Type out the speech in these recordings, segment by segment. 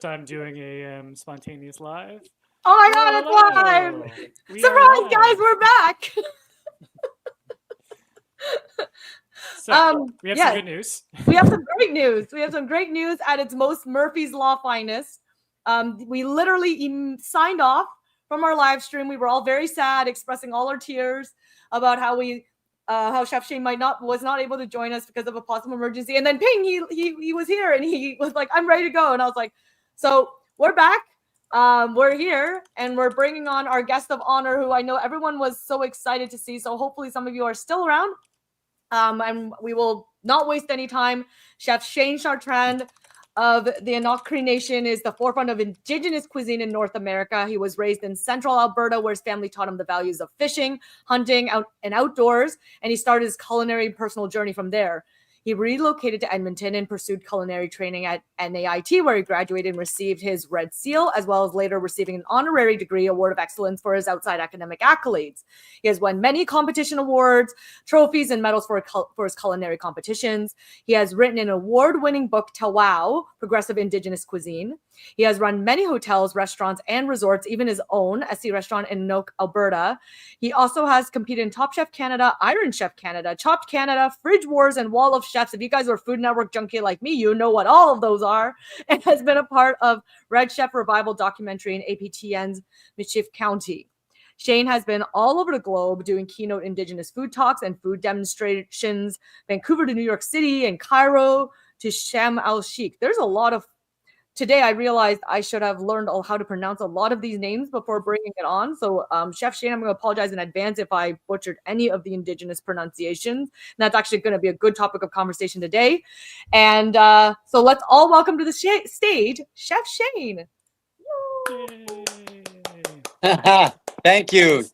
time doing a spontaneous live. Oh my God, it's live! Surprise, guys, we're back. So we have some good news. We have some great news. We have some great news at its most Murphy's Law finest. We literally signed off from our live stream. We were all very sad, expressing all our tears about how Chef Shane was not able to join us because of a possible emergency. And then ping, he was here and he was like, I'm ready to go. And I was like, so we're back. We're here and we're bringing on our guest of honor, who I know everyone was so excited to see. So hopefully some of you are still around. And we will not waste any time. Chef Shane Chartrand of the Enoch Cree Nation is the forefront of Indigenous cuisine in North America. He was raised in Central Alberta, where his family taught him the values of fishing, hunting, and outdoors, and he started his culinary personal journey from there. He relocated to Edmonton and pursued culinary training at NAIT, where he graduated and received his Red Seal, as well as later receiving an Honorary Degree, Award of Excellence for his outside academic accolades. He has won many competition awards, trophies, and medals for his culinary competitions. He has written an award-winning book, Tawau, Progressive Indigenous Cuisine. He has run many hotels, restaurants, and resorts, even his own SC restaurant in Enoch, Alberta. He also has competed in Top Chef Canada, Iron Chef Canada, Chopped Canada, Fridge Wars, and Wall of Chefs. If you guys are Food Network junkie like me, you know what all of those are. And has been a part of Red Chef Revival documentary in APTN's Michif County. Shane has been all over the globe doing keynote Indigenous food talks and food demonstrations, Vancouver to New York City and Cairo to Sharm el-Sheikh. There's a lot of Today, I realized I should have learned how to pronounce a lot of these names before bringing it on. So, Chef Shane, I'm going to apologize in advance if I butchered any of the Indigenous pronunciations. And that's actually going to be a good topic of conversation today. And so let's all welcome to the stage, Chef Shane. Thank you.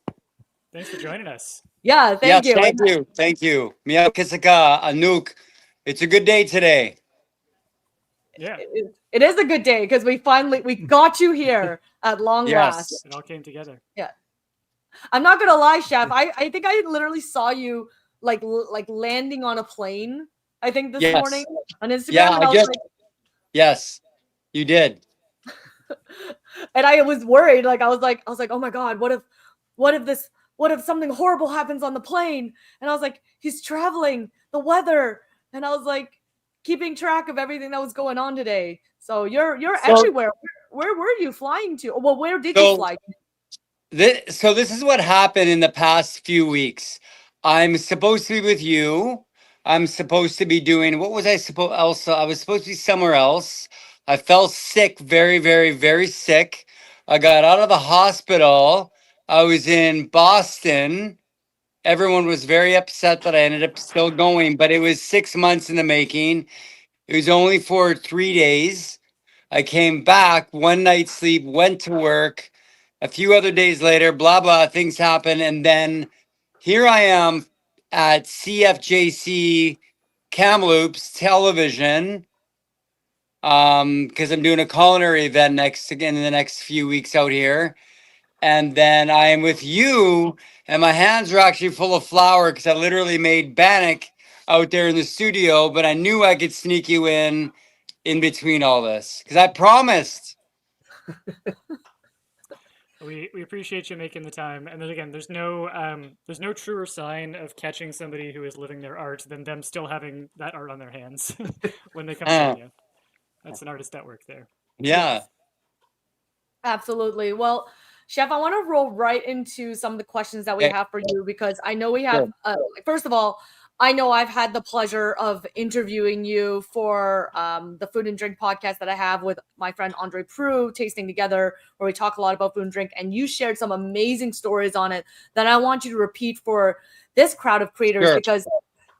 Thanks for joining us. Yeah, thank you. Thank you. Mia Kisaka, Enoch. It's a good day today. Yeah, it is a good day because we got you here at long last. It all came together. Yeah, I'm not gonna lie, Chef. I think I literally saw you like landing on a plane. I think this morning on Instagram. Yeah, yes, you did. And I was worried. Like I was like, oh my God, what if something horrible happens on the plane? And I was like, he's traveling, the weather, and I was like, keeping track of everything that was going on today. So you're everywhere. Where were you flying to? Well, where did you fly to? So this is what happened in the past few weeks. I'm supposed to be with you. I'm supposed to be doing, what was I supposed else? I was supposed to be somewhere else. I fell sick, very, very, very sick. I got out of the hospital. I was in Boston. Everyone was very upset that I ended up still going, but it was 6 months in the making. It was only for 3 days. I came back, one night's sleep, went to work. A few other days later, blah, blah, things happen. And then here I am at CFJC Kamloops Television because I'm doing a culinary event in the next few weeks out here. And then I am with you, and my hands are actually full of flour because I literally made bannock out there in the studio, but I knew I could sneak you in between all this because I promised. We appreciate you making the time. And then again, there's no truer sign of catching somebody who is living their art than them still having that art on their hands when they come to you. That's an artist at work there. Yeah. Absolutely. Well, Chef, I want to roll right into some of the questions that we have for you because I know we have, first of all, I know I've had the pleasure of interviewing you for the food and drink podcast that I have with my friend Andre Prue, Tasting Together, where we talk a lot about food and drink, and you shared some amazing stories on it that I want you to repeat for this crowd of creators because,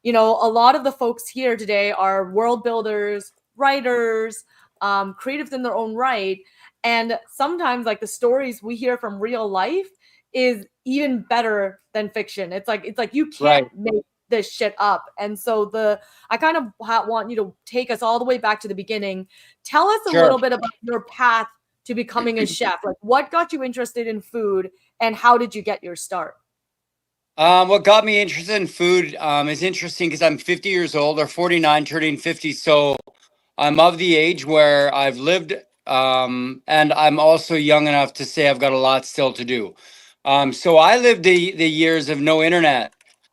you know, a lot of the folks here today are world builders, writers, creatives in their own right. And sometimes like the stories we hear from real life is even better than fiction. It's like you can't make this shit up. And so I kind of want you to take us all the way back to the beginning. Tell us a little bit about your path to becoming a chef. Like what got you interested in food and how did you get your start? What got me interested in food is interesting because I'm 50 years old or 49 turning 50. So I'm of the age where I've lived And I'm also young enough to say I've got a lot still to do. So I lived the years of no internet.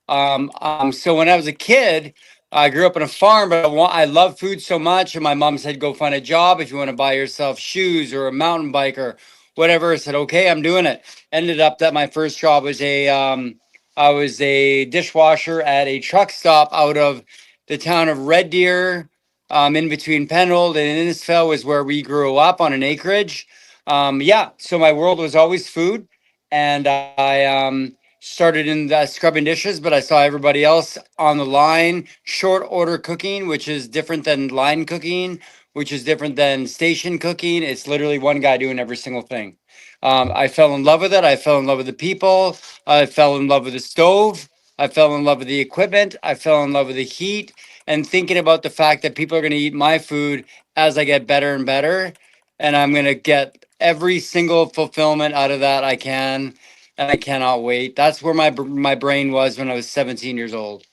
So when I was a kid, I grew up on a farm, but I love food so much. And my mom said, go find a job if you want to buy yourself shoes or a mountain bike or whatever. I said, okay, I'm doing it. Ended up that my first job was I was a dishwasher at a truck stop out of the town of Red Deer, in between Penhold and Innisfell was where we grew up on an acreage. Yeah, so my world was always food. And I started in the scrubbing dishes, but I saw everybody else on the line, short order cooking, which is different than line cooking, which is different than station cooking. It's literally one guy doing every single thing. I fell in love with it. I fell in love with the people. I fell in love with the stove. I fell in love with the equipment. I fell in love with the heat and thinking about the fact that people are going to eat my food as I get better and better. And I'm going to get every single fulfillment out of that I can. And I cannot wait. That's where my brain was when I was 17 years old.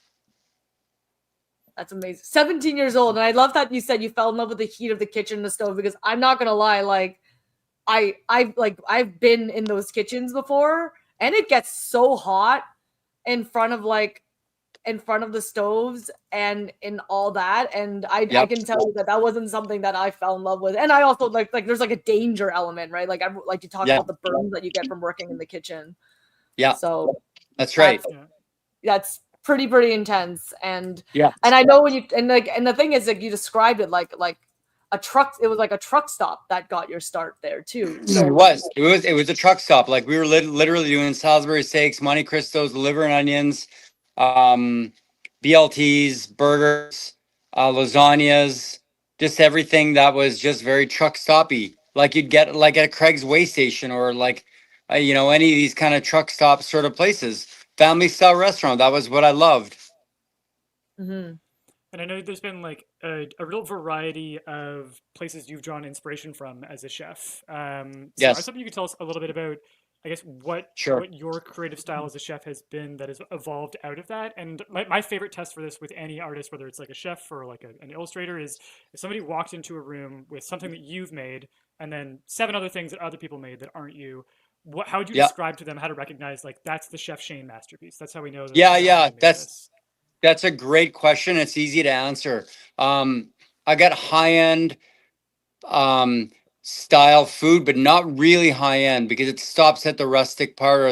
That's amazing. 17 years old. And I love that you said you fell in love with the heat of the kitchen and the stove, because I'm not gonna lie, like I've been in those kitchens before, and it gets so hot in front of the stoves and in all that. And I Yep. can tell you that wasn't something that I fell in love with. And I also like there's like a danger element, right? Like I like you talk Yeah. about the burns that you get from working in the kitchen. Yeah. So That's right. that's pretty intense. And Yeah. and I know when you and the thing is, like, you described it like a truck. It was like a truck stop that got your start there too. So It was a truck stop. Like we were literally doing Salisbury steaks, Monte Cristos, liver and onions, um, BLTs, burgers, lasagnas, just everything that was just very truck stoppy. Like you'd get like at a Craig's way station or like, any of these kind of truck stop sort of places. Family style restaurant. That was what I loved. mhm. And I know there's been like a real variety of places you've drawn inspiration from as a chef. So I was Yes, hoping you could tell us a little bit about, I guess, sure. what your creative style as a chef has been that has evolved out of that. And my favorite test for this with any artist, whether it's like a chef or like an illustrator, is if somebody walked into a room with something that you've made and then 7 other things that other people made that aren't you. How would you Yeah. describe to them how to recognize like that's the Chef Shane masterpiece? That's how we know that Yeah, Shane made this. that's a great question. It's easy to answer. I got high end um style food, but not really high end because it stops at the rustic part or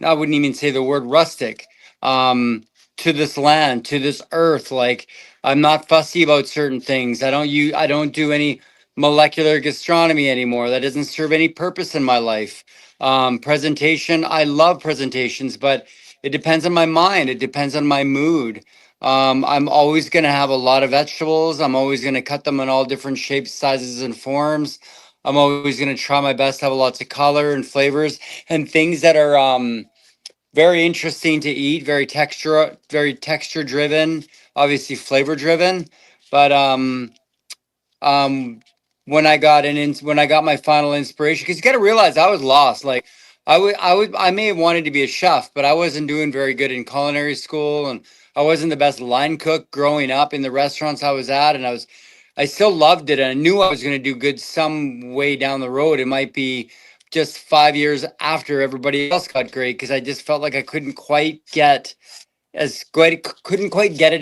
I wouldn't even say the word rustic. To this land, to this earth. Like I'm not fussy about certain things. I don't do any molecular gastronomy anymore. That doesn't serve any purpose in my life. Presentation, I love presentations, but it depends on my mind. It depends on my mood. I'm always going to have a lot of vegetables. I'm always going to cut them in all different shapes, sizes, and forms. I'm always going to try my best to have lots of color and flavors and things that are very interesting to eat, very texture driven, obviously flavor driven. But um when I got my final inspiration, because you got to realize I was lost. Like I may have wanted to be a chef, but I wasn't doing very good in culinary school, and I wasn't the best line cook growing up in the restaurants I was at, and I still loved it, and I knew I was going to do good some way down the road. It might be just 5 years after everybody else got great, because I just felt like I couldn't quite get it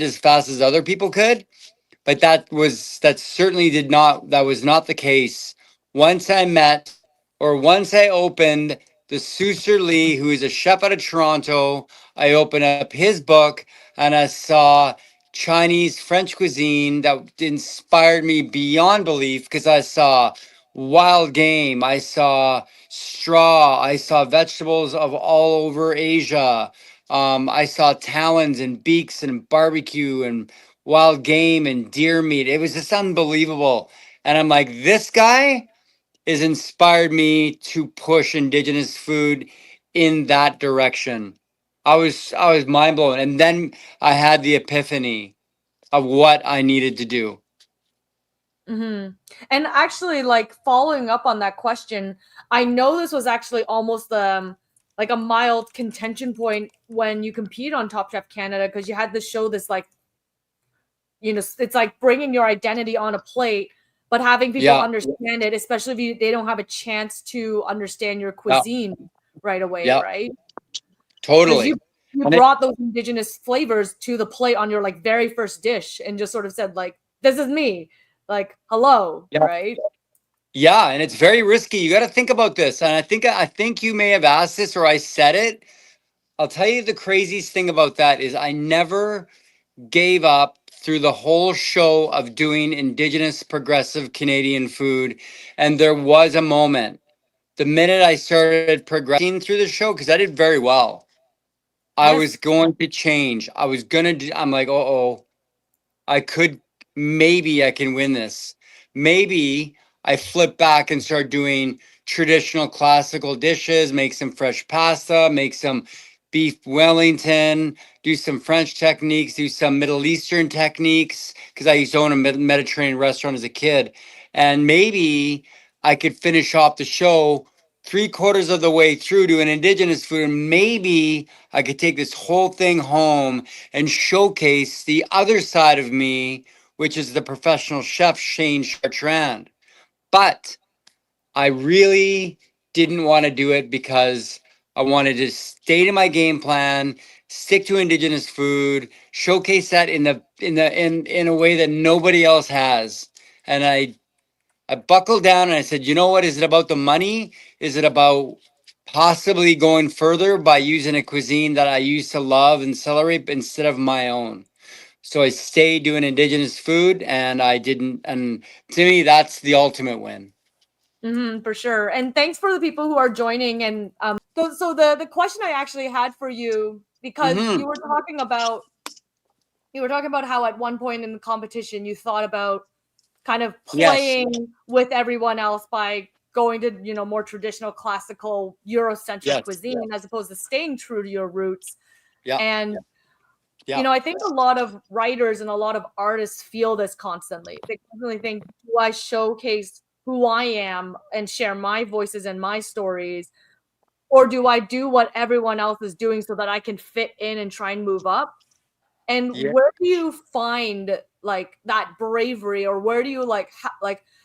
as fast as other people could. But that was not the case. Once I opened the Suser Lee, who is a chef out of Toronto, I opened up his book and I saw Chinese French cuisine that inspired me beyond belief because I saw wild game, I saw straw, I saw vegetables of all over Asia. I saw talons and beaks and barbecue and wild game and deer meat. It was just unbelievable. And I'm like, this guy has inspired me to push Indigenous food in that direction. I was mind blown. And then I had the epiphany of what I needed to do. Mm-hmm. And actually, like, following up on that question, I know this was actually almost like a mild contention point when you compete on Top Chef Canada, because you had to show this, like, it's like bringing your identity on a plate, but having people Yeah. understand it, especially if they don't have a chance to understand your Yeah. cuisine right away, Yeah. right? Because you Totally. And it, brought those indigenous flavors to the plate on your like very first dish and just sort of said like, this is me, like, hello, yeah. right? Yeah, and it's very risky. You got to think about this. And I think you may have asked this or I said it. I'll tell you the craziest thing about that is I never gave up through the whole show of doing Indigenous progressive Canadian food. And there was a moment, the minute I started progressing through the show, because I did very well, I was Yes. going to change. I was going to do, I'm like, oh, I could, maybe I can win this. Maybe I flip back and start doing traditional classical dishes, make some fresh pasta, make some beef Wellington, do some French techniques, do some Middle Eastern techniques, because I used to own a Mediterranean restaurant as a kid. And maybe I could finish off the show 3/4 of the way through to an Indigenous food. And maybe I could take this whole thing home and showcase the other side of me, which is the professional chef Shane Chartrand. But I really didn't want to do it because I wanted to stay to my game plan, stick to Indigenous food, showcase that in a way that nobody else has. And I buckled down and I said, you know what? Is it about the money? Is it about possibly going further by using a cuisine that I used to love and celebrate instead of my own? So I stayed doing Indigenous food and I didn't. And to me, that's the ultimate win. For sure. And thanks for the people who are joining. And so the question I actually had for you, because Mm-hmm. you were talking about how at one point in the competition you thought about kind of Yes. playing with everyone else by going to, more traditional classical Eurocentric Yes. cuisine as opposed to staying true to your roots. Yeah. And Yeah. I think a lot of writers and a lot of artists feel this constantly. They constantly think, do I showcase who I am and share my voices and my stories? Or do I do what everyone else is doing so that I can fit in and try and move up? And Yeah. where do you find like that bravery, or where do you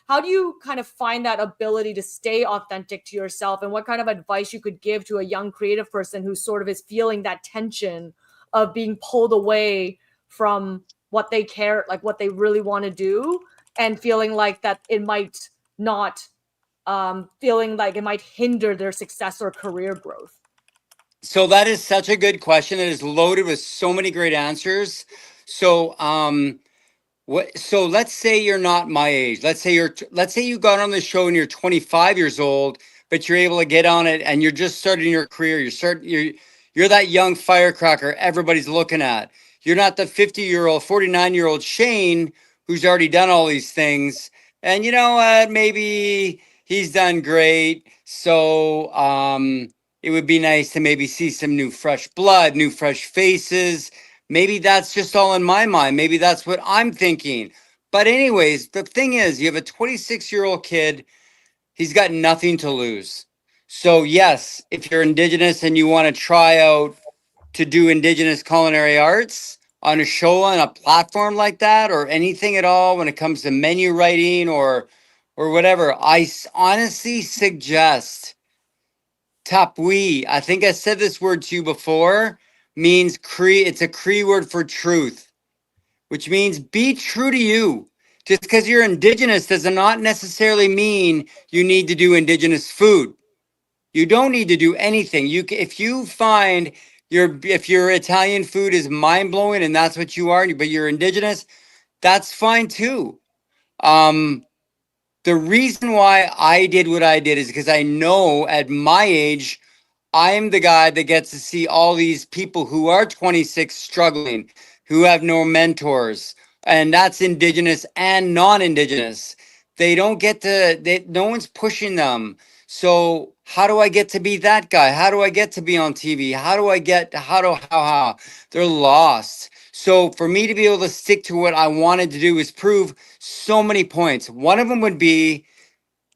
how do you kind of find that ability to stay authentic to yourself? And what kind of advice you could give to a young creative person who sort of is feeling that tension of being pulled away from what they care, like what they really want to do, and feeling like that it might not, feeling like it might hinder their success or career growth? So that is such a good question. It is loaded with so many great answers. So so let's say you're not my age. Let's say you got on the show and you're 25 years old, but you're able to get on it and you're just starting your career. You're that young firecracker everybody's looking at. You're not the 50-year-old, 49-year-old Shane who's already done all these things. And you know what? Maybe he's done great. So it would be nice to maybe see some new fresh blood, new fresh faces. Maybe that's just all in my mind. Maybe that's what I'm thinking. But, anyways, the thing is, you have a 26-year-old kid, he's got nothing to lose. So, yes, if you're Indigenous and you want to try out to do Indigenous culinary arts on a show on a platform like that, or anything at all when it comes to menu writing or whatever, honestly suggest Tapui. I think I said this word to you before, means Cree. It's a Cree word for truth, which means be true to you. Just because you're Indigenous does not necessarily mean you need to do Indigenous food. You don't need to do anything. If you find if your Italian food is mind blowing and that's what you are, but you're Indigenous, that's fine too. The reason why I did what I did is because I know at my age I'm the guy that gets to see all these people who are 26 struggling, who have no mentors, and that's Indigenous and non-Indigenous. They don't get to, no one's pushing them. So how do I get to be that guy? How do I get to be on TV? How do I get, how? They're lost. So for me to be able to stick to what I wanted to do is prove so many points. One of them would be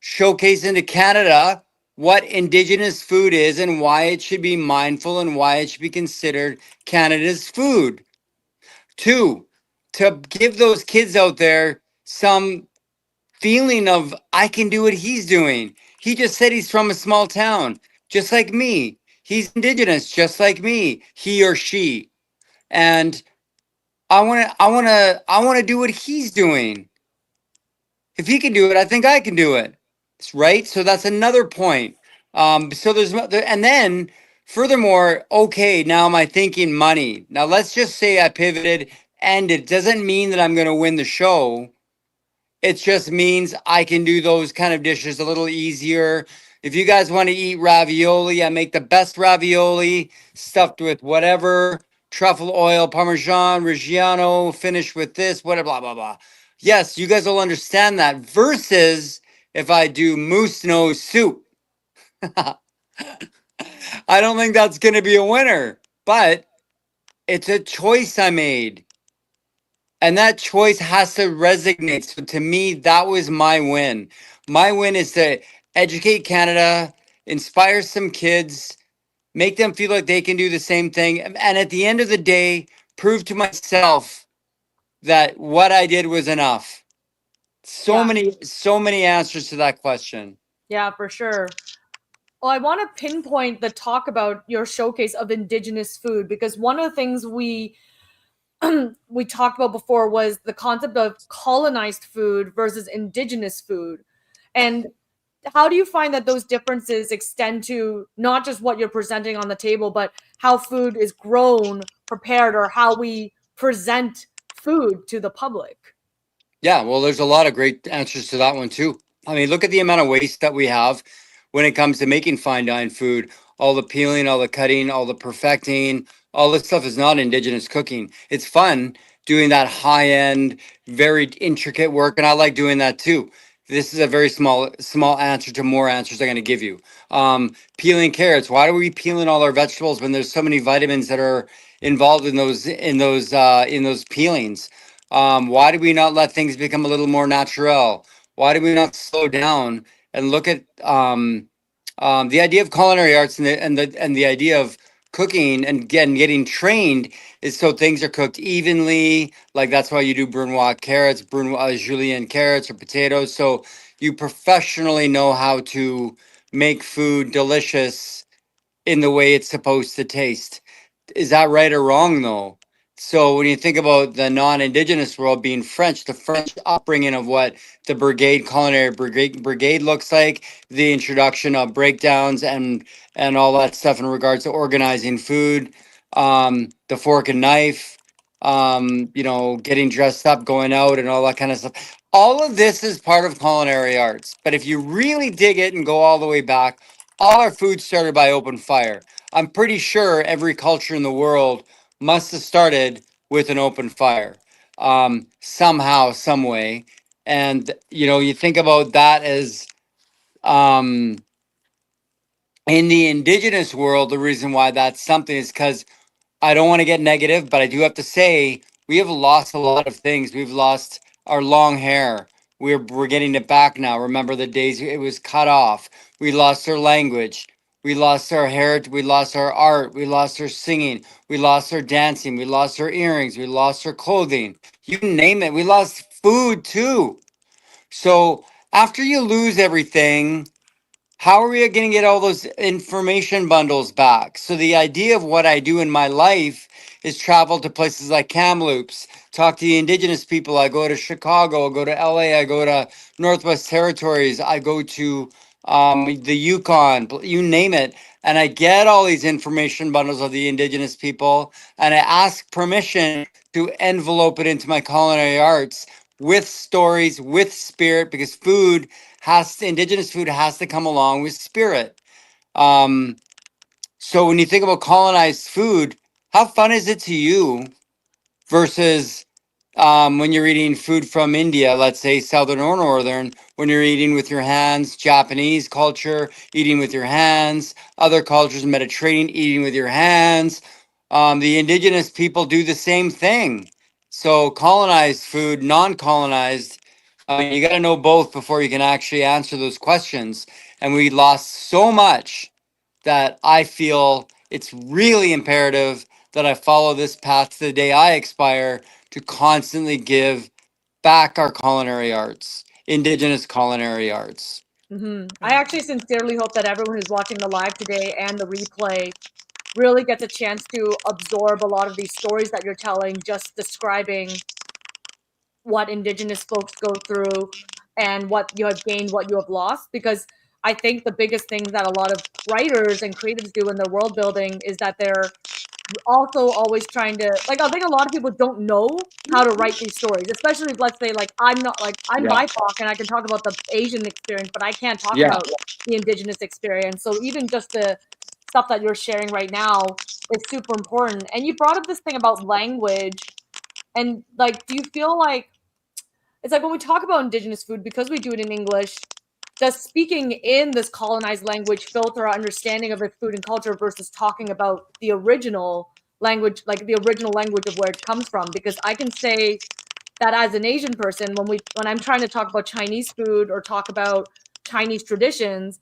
showcasing to Canada what Indigenous food is and why it should be mindful and why it should be considered Canada's food. Two, to give those kids out there some feeling of I can do what he's doing. He just said he's from a small town, just like me. He's Indigenous, just like me, he or she. And I want to do what he's doing. If he can do it, I think I can do it. Right? So that's another point. So and then furthermore, okay, now am I thinking money? Now let's just say I pivoted, and it doesn't mean that I'm going to win the show. It just means I can do those kind of dishes a little easier. If you guys want to eat ravioli, I make the best ravioli stuffed with whatever truffle oil, Parmesan, Reggiano, finished with this, whatever, blah, blah, blah. Yes, you guys will understand that. Versus if I do moose nose soup, I don't think that's going to be a winner, but it's a choice I made. And that choice has to resonate. So to me, that was my win. My win is to educate Canada, inspire some kids, make them feel like they can do the same thing. And at the end of the day, prove to myself that what I did was enough. Yeah. So many answers to that question. Yeah, for sure. Well, I want to pinpoint the talk about your showcase of Indigenous food, because one of the things we we talked about before was the concept of colonized food versus Indigenous food. And how do you find that those differences extend to not just what you're presenting on the table, but how food is grown, prepared, or how we present food to the public? Yeah, well, there's a lot of great answers to that one too. I mean, look at the amount of waste that we have when it comes to making fine dine food. All the peeling, all the cutting, all the perfecting, all this stuff is not Indigenous cooking. It's fun doing that high end, very intricate work, and I like doing that too. This is a very small answer to more answers I'm going to give you. Peeling carrots. Why are we peeling all our vegetables when there's so many vitamins that are involved in those peelings? Why do we not let things become a little more natural? Why do we not slow down and look at the idea of culinary arts and the idea of cooking and getting trained is so things are cooked evenly. Like that's why you do Brunoise carrots, Brunoise julienne carrots or potatoes. So you professionally know how to make food delicious in the way it's supposed to taste. Is that right or wrong though? So when you think about the non-indigenous world being French, the French upbringing of what the culinary brigade looks like, the introduction of breakdowns and all that stuff in regards to organizing food, the fork and knife, getting dressed up, going out, and all that kind of stuff. All of this is part of culinary arts. But if you really dig it and go all the way back, all our food started by open fire. I'm pretty sure every culture in the world must have started with an open fire, somehow, some way. And you think about that as in the indigenous world. The reason why that's something is because I don't want to get negative, but I do have to say we have lost a lot of things. We've lost our long hair. We're getting it back now. Remember the days it was cut off. We lost our language. We lost our heritage. We lost our art. We lost our singing. We lost our dancing. We lost our earrings. We lost our clothing. You name it. We lost food too. So after you lose everything, how are we going to get all those information bundles back? So the idea of what I do in my life is travel to places like Kamloops, talk to the indigenous people. I go to Chicago, I go to LA, I go to Northwest Territories, I go to the Yukon, you name it. And I get all these information bundles of the indigenous people, and I ask permission to envelope it into my culinary arts with stories, with spirit, because indigenous food has to come along with spirit. So when you think about colonized food, how fun is it to you versus when you're eating food from India, let's say southern or northern, when you're eating with your hands, Japanese culture, eating with your hands, other cultures, Mediterranean, eating with your hands. The indigenous people do the same thing. So colonized food, non-colonized, you got to know both before you can actually answer those questions. And we lost so much that I feel it's really imperative that I follow this path to the day I expire to constantly give back our culinary arts. Indigenous culinary arts. I actually sincerely hope that everyone who's watching the live today and the replay really gets a chance to absorb a lot of these stories that you're telling, just describing what Indigenous folks go through and what you have gained, what you have lost. Because I think the biggest things that a lot of writers and creatives do in their world building is that they're also always trying to, like, I think a lot of people don't know how to write these stories, especially if, let's say, like, I'm not, like, I'm Yeah. BIPOC and I can talk about the Asian experience, but I can't talk Yeah. about the Indigenous experience. So even just the stuff that you're sharing right now is super important. And you brought up this thing about language, and like, do you feel like it's like when we talk about Indigenous food, because we do it in English, does speaking in this colonized language filter our understanding of its food and culture versus talking about the original language, like the original language of where it comes from? Because I can say that as an Asian person, when I'm trying to talk about Chinese food or talk about Chinese traditions,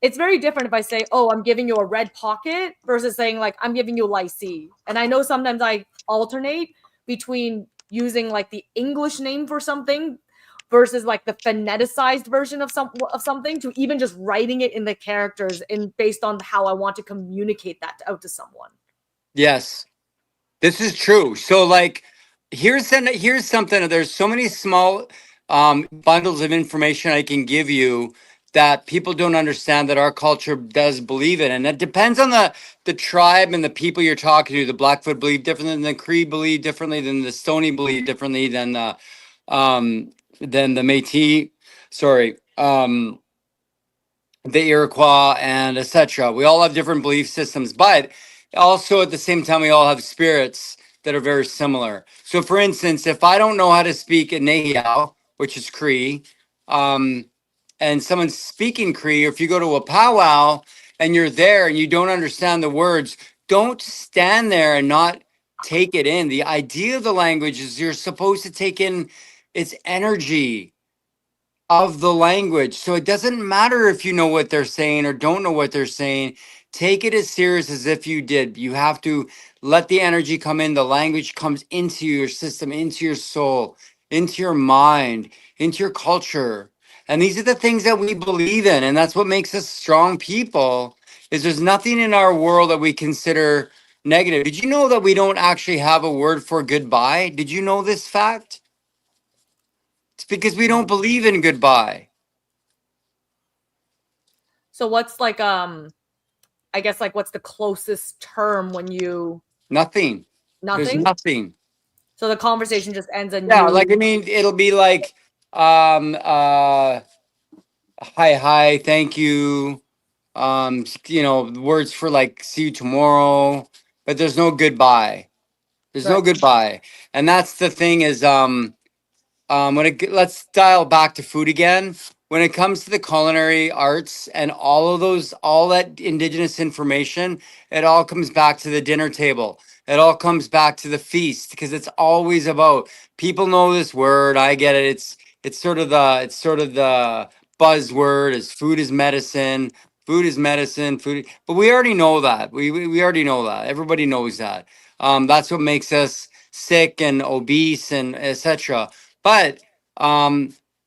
it's very different if I say, "Oh, I'm giving you a red pocket," versus saying like, "I'm giving you lychee." And I know sometimes I alternate between using like the English name for something versus like the phoneticized version of something, to even just writing it in the characters and based on how I want to communicate that out to someone. Yes. This is true. So like here's something. There's so many small bundles of information I can give you that people don't understand that our culture does believe in. And it depends on the tribe and the people you're talking to. The Blackfoot believe differently than the Cree believe differently than the Stony believe differently than the Métis. Sorry. The Iroquois and etc. We all have different belief systems, but also at the same time, we all have spirits that are very similar. So, for instance, if I don't know how to speak Nehiyaw, which is Cree, and someone's speaking Cree, or if you go to a powwow and you're there and you don't understand the words, don't stand there and not take it in. The idea of the language is you're supposed to take in its energy of the language. So it doesn't matter if you know what they're saying or don't know what they're saying. Take it as serious as if you did. You have to let the energy come in. The language comes into your system, into your soul, into your mind, into your culture. And these are the things that we believe in. And that's what makes us strong people, is there's nothing in our world that we consider negative. Did you know that we don't actually have a word for goodbye? Did you know this fact? It's because we don't believe in goodbye. So what's like I guess like what's the closest term when you Nothing. There's nothing? nothing. So the conversation just ends and Yeah, you like I mean, it'll be like, hi, thank you. Words for like see you tomorrow, but there's no goodbye. There's no right. goodbye. And that's the thing is, let's dial back to food again. When it comes to the culinary arts and all that indigenous information, it all comes back to the dinner table. It all comes back to the feast because it's always about people know this word. I get it. It's sort of the buzzword is food is medicine. Food is medicine. But we already know that. We already know that. Everybody knows that. That's what makes us sick and obese and etc. But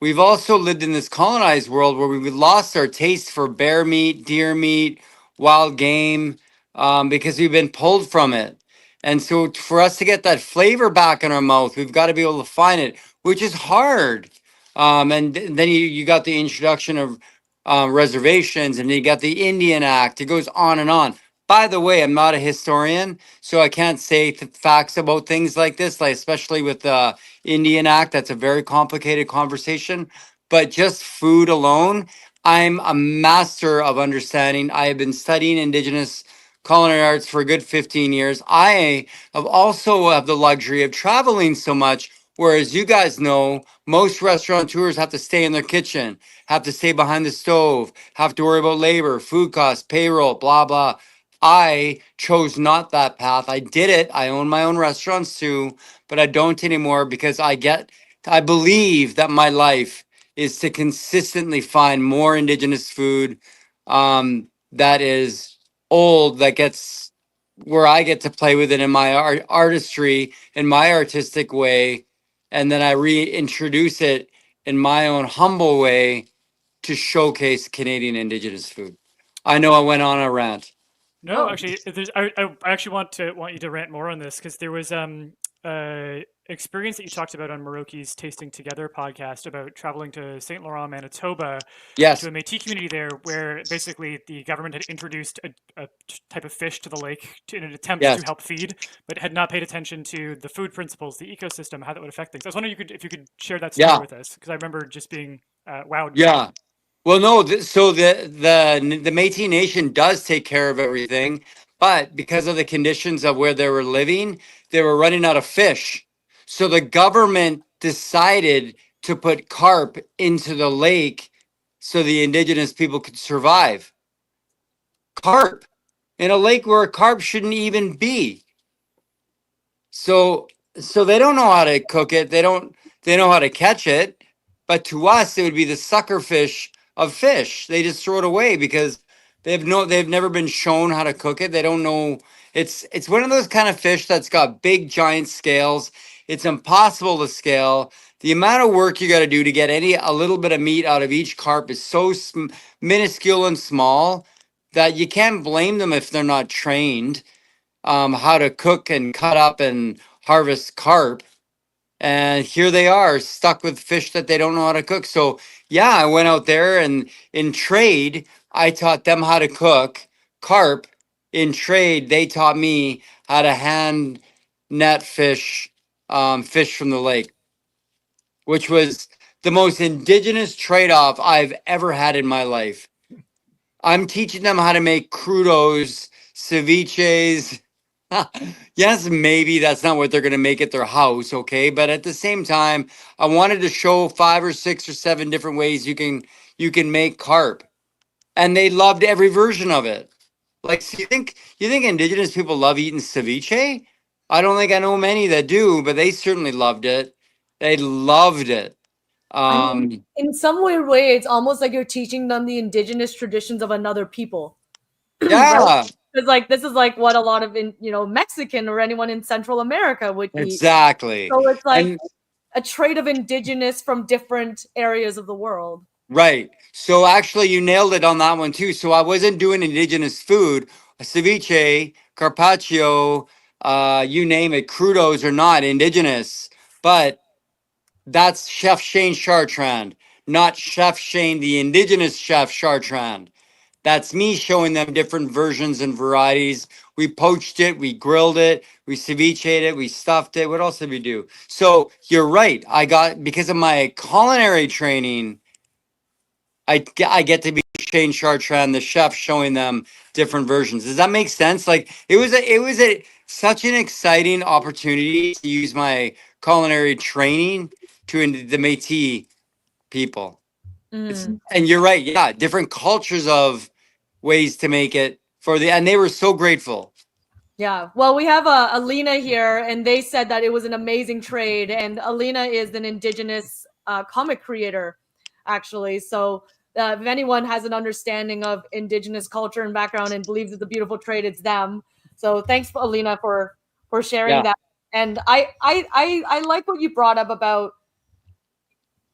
we've also lived in this colonized world where we've lost our taste for bear meat, deer meat, wild game, because we've been pulled from it. And so for us to get that flavor back in our mouth, we've got to be able to find it, which is hard. Then you got the introduction of reservations, and then you got the Indian Act. It goes on and on. By the way, I'm not a historian, so I can't say facts about things like this, like especially with the Indian Act. That's a very complicated conversation. But just food alone, I'm a master of understanding. I have been studying Indigenous culinary arts for a good 15 years. I have also have the luxury of traveling so much, whereas you guys know, most restaurateurs have to stay in their kitchen, have to stay behind the stove, have to worry about labor, food costs, payroll, blah, blah. I chose not that path. I did it. I own my own restaurants too, but I don't anymore because I believe that my life is to consistently find more indigenous food that is old, that gets where I get to play with it in my artistry, in my artistic way, and then I reintroduce it in my own humble way to showcase Canadian Indigenous food. I know I went on a rant. No, Oh. actually, I actually want you to rant more on this because there was experience that you talked about on Muroki's Tasting Together podcast about traveling to St. Laurent, Manitoba, Yes. to a Métis community there, where basically the government had introduced a type of fish to the lake in an attempt Yes. to help feed, but had not paid attention to the food principles, the ecosystem, how that would affect things. I was wondering if you could share that story Yeah. with us, because I remember just being wowed. Yeah. Well, no. So the Métis Nation does take care of everything, but because of the conditions of where they were living, they were running out of fish. So the government decided to put carp into the lake so the Indigenous people could survive. Carp in a lake where a carp shouldn't even be. So they don't know how to cook it. They know how to catch it. But to us, it would be the sucker fish of fish. They just throw it away because they've never been shown how to cook it. They don't know. It's one of those kind of fish that's got big giant scales. It's impossible to scale. The amount of work you got to do to get a little bit of meat out of each carp is so minuscule and small that you can't blame them if they're not trained how to cook and cut up and harvest carp. And here they are stuck with fish that they don't know how to cook. So yeah, I went out there and in trade, I taught them how to cook carp. In trade, they taught me how to hand net fish, fish from the lake, which was the most Indigenous trade-off I've ever had in my life. I'm teaching them how to make crudos, ceviches. Yes, maybe that's not what they're going to make at their house, okay? But at the same time, I wanted to show 5 or 6 or 7 different ways you can make carp, and they loved every version of it. Like, so you think Indigenous people love eating ceviche? I don't think I know many that do, but they certainly loved it. They loved it. I mean, in some weird way, it's almost like you're teaching them the indigenous traditions of another people. Yeah, Because like this is like what a lot of Mexican or anyone in Central America would eat. exactly. So it's like And a trait of indigenous from different areas of the world. right. So actually, you nailed it on that one too. So I wasn't doing Indigenous food, ceviche, carpaccio, you name it, crudos are not Indigenous, but that's Chef Shane Chartrand, not Chef Shane, the Indigenous Chef Chartrand. That's me showing them different versions and varieties. We poached it, we grilled it, we cevicheed it, we stuffed it. What else did we do? So you're right. Because of my culinary training, I get to be Shane Chartrand, the chef, showing them different versions. Does that make sense? Like it was such an exciting opportunity to use my culinary training to the Métis people. And you're right, yeah, different cultures of ways to make it and they were so grateful. Yeah, well, we have Alina here, and they said that it was an amazing trade. And Alina is an Indigenous comic creator, actually. So if anyone has an understanding of Indigenous culture and background and believes it's a beautiful trade, it's them. So thanks, Alina, for sharing that. And I like what you brought up about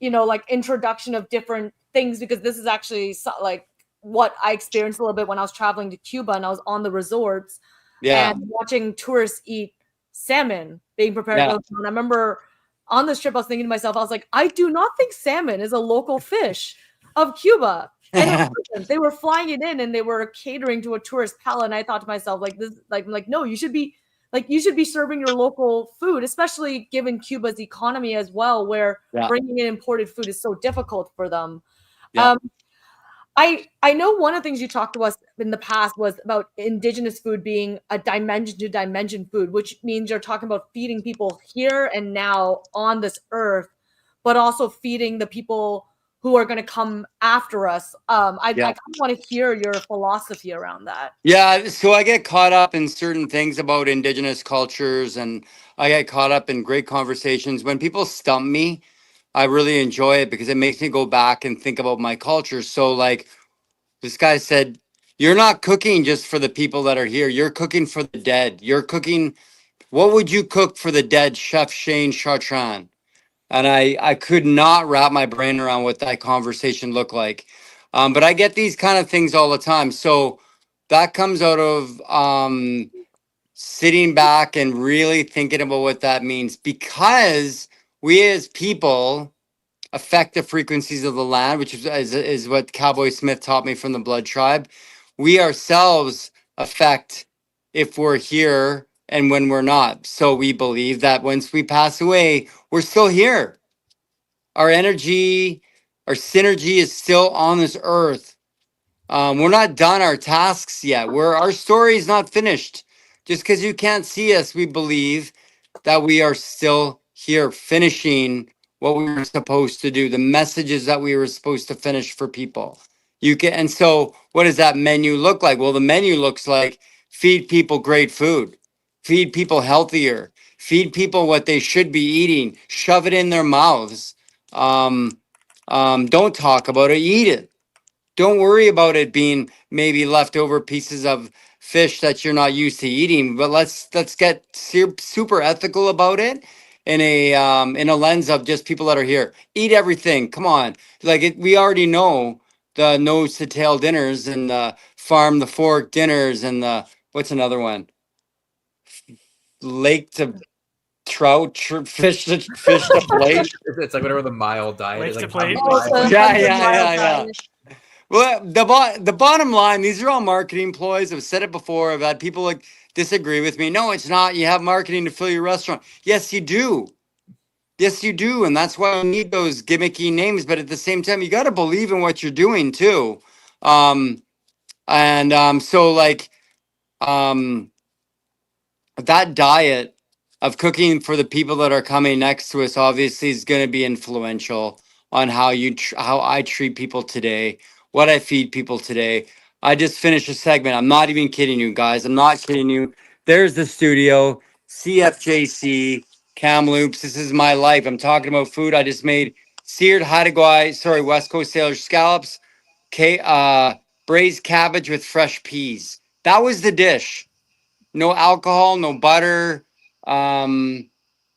like introduction of different things, because this is actually like what I experienced a little bit when I was traveling to Cuba and I was on the resorts. Yeah. And watching tourists eat salmon being prepared. And I remember on this trip, I was thinking to myself, I was like, I do not think salmon is a local fish of Cuba. And it wasn't. They were flying it in and they were catering to a tourist palate. And I thought to myself, like, this, like, no, you should be serving your local food, especially given Cuba's economy as well, where bringing in imported food is so difficult for them. Yeah. I know one of the things you talked to us in the past was about Indigenous food being a dimension to dimension food, which means you're talking about feeding people here and now on this earth, but also feeding the people who are going to come after us. I kind of want to hear your philosophy around that. Yeah, so I get caught up in certain things about Indigenous cultures, and I get caught up in great conversations. When people stump me, I really enjoy it because it makes me go back and think about my culture. So like this guy said, you're not cooking just for the people that are here. You're cooking for the dead. You're cooking. What would you cook for the dead, Chef Shane Chartrand? And I could not wrap my brain around what that conversation looked like. But I get these kind of things all the time. So that comes out of sitting back and really thinking about what that means, because we as people affect the frequencies of the land, which is what Cowboy Smith taught me from the Blood Tribe. We ourselves affect if we're here and when we're not. So we believe that once we pass away, we're still here. Our energy, our synergy is still on this earth. We're not done our tasks yet. Our story is not finished. Just because you can't see us, we believe that we are still here finishing what we were supposed to do, the messages that we were supposed to finish for people. And so what does that menu look like? Well, the menu looks like feed people great food, feed people healthier, feed people what they should be eating, shove it in their mouths. Don't talk about it, eat it. Don't worry about it being maybe leftover pieces of fish that you're not used to eating, but let's get super ethical about it in a lens of just people that are here. Eat everything. Come on. We already know the nose to tail dinners and the farm the fork dinners and the what's another one? Lake to trout, fish to plate. It's like whatever the mile diet is. Lake to Like plate. Oh, it's a Yeah, 100 yeah, mile yeah, yeah. diet. Well, the bottom line, these are all marketing ploys. I've said it before. I've had people like disagree with me. No, it's not. You have marketing to fill your restaurant. Yes, you do. Yes, you do. And that's why you need those gimmicky names. But at the same time, you got to believe in what you're doing too. So like that diet of cooking for the people that are coming next to us obviously is going to be influential on how how I treat people today, what I feed people today. I just finished a segment. I'm not even kidding you guys. I'm not kidding you. There's the studio, CFJC, Kamloops. This is my life. I'm talking about food. I just made seared West Coast Sailor scallops, braised cabbage with fresh peas. That was the dish. No alcohol, no butter, and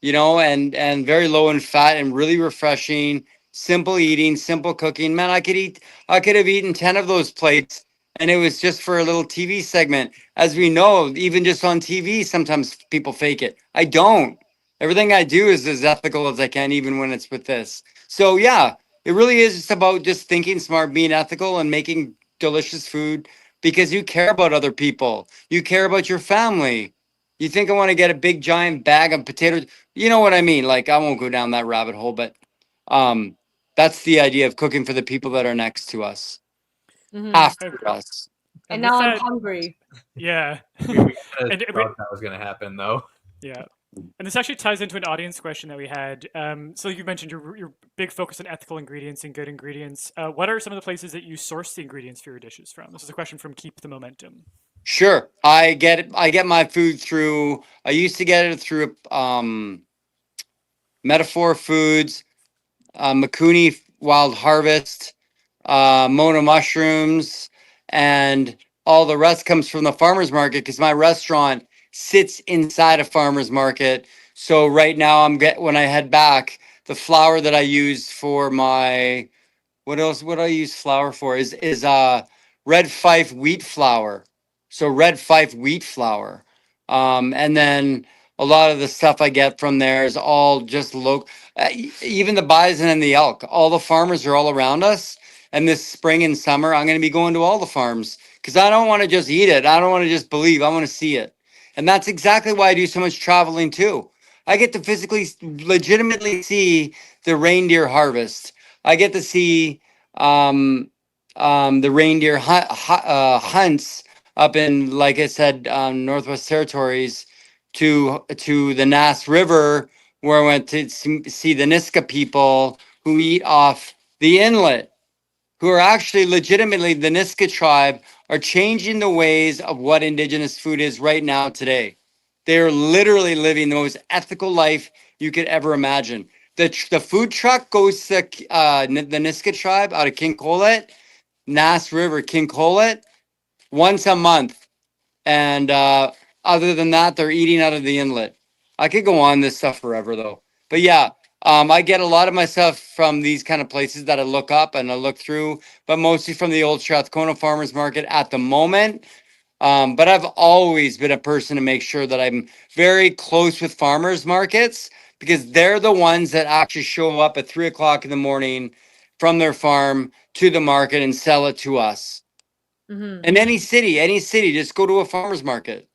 very low in fat and really refreshing. Simple eating, simple cooking. Man, I could have eaten 10 of those plates, and it was just for a little TV segment. As we know, even just on TV, sometimes people fake it. I don't. Everything I do is as ethical as I can, even when it's with this. So yeah, it really is just about just thinking smart, being ethical, and making delicious food because you care about other people. You care about your family. You think I want to get a big giant bag of potatoes? You know what I mean? Like, I won't go down that rabbit hole, but that's the idea of cooking for the people that are next to us, after us. And with now I'm that- hungry. Yeah. we And thought that was going to happen, though. Yeah. And this actually ties into an audience question that we had. So you mentioned your big focus on ethical ingredients and good ingredients. What are some of the places that you source the ingredients for your dishes from? This is a question from Keep the Momentum. Sure. I get my food through, I used to get it through Metaphor Foods, Makuni Wild Harvest, Mona Mushrooms, and all the rest comes from the farmer's market because my restaurant sits inside a farmer's market. So right now when I head back, the flour that I use for my what do I use flour for is red fife wheat flour. So red fife wheat flour. And then a lot of the stuff I get from there is all just local. Even the bison and the elk, all the farmers are all around us. And this spring and summer, I'm going to be going to all the farms because I don't want to just eat it. I don't want to just believe. I want to see it. And that's exactly why I do so much traveling too. I get to physically, legitimately see the reindeer harvest. I get to see the reindeer hunts up in, like I said, Northwest Territories to the Nass River, where I went to see the Niska people who eat off the inlet, who are actually legitimately the Niska tribe, are changing the ways of what Indigenous food is right now today. They're literally living the most ethical life you could ever imagine. The food truck goes to the Niska tribe out of Kincolet, Nass River, Kincolet, once a month. And other than that, they're eating out of the inlet. I could go on this stuff forever though. But yeah, I get a lot of my stuff from these kind of places that I look up and I look through, but mostly from the old Strathcona Farmers Market at the moment. But I've always been a person to make sure that I'm very close with farmers markets because they're the ones that actually show up at 3 o'clock in the morning from their farm to the market and sell it to us. Mhm. In any city, just go to a farmer's market.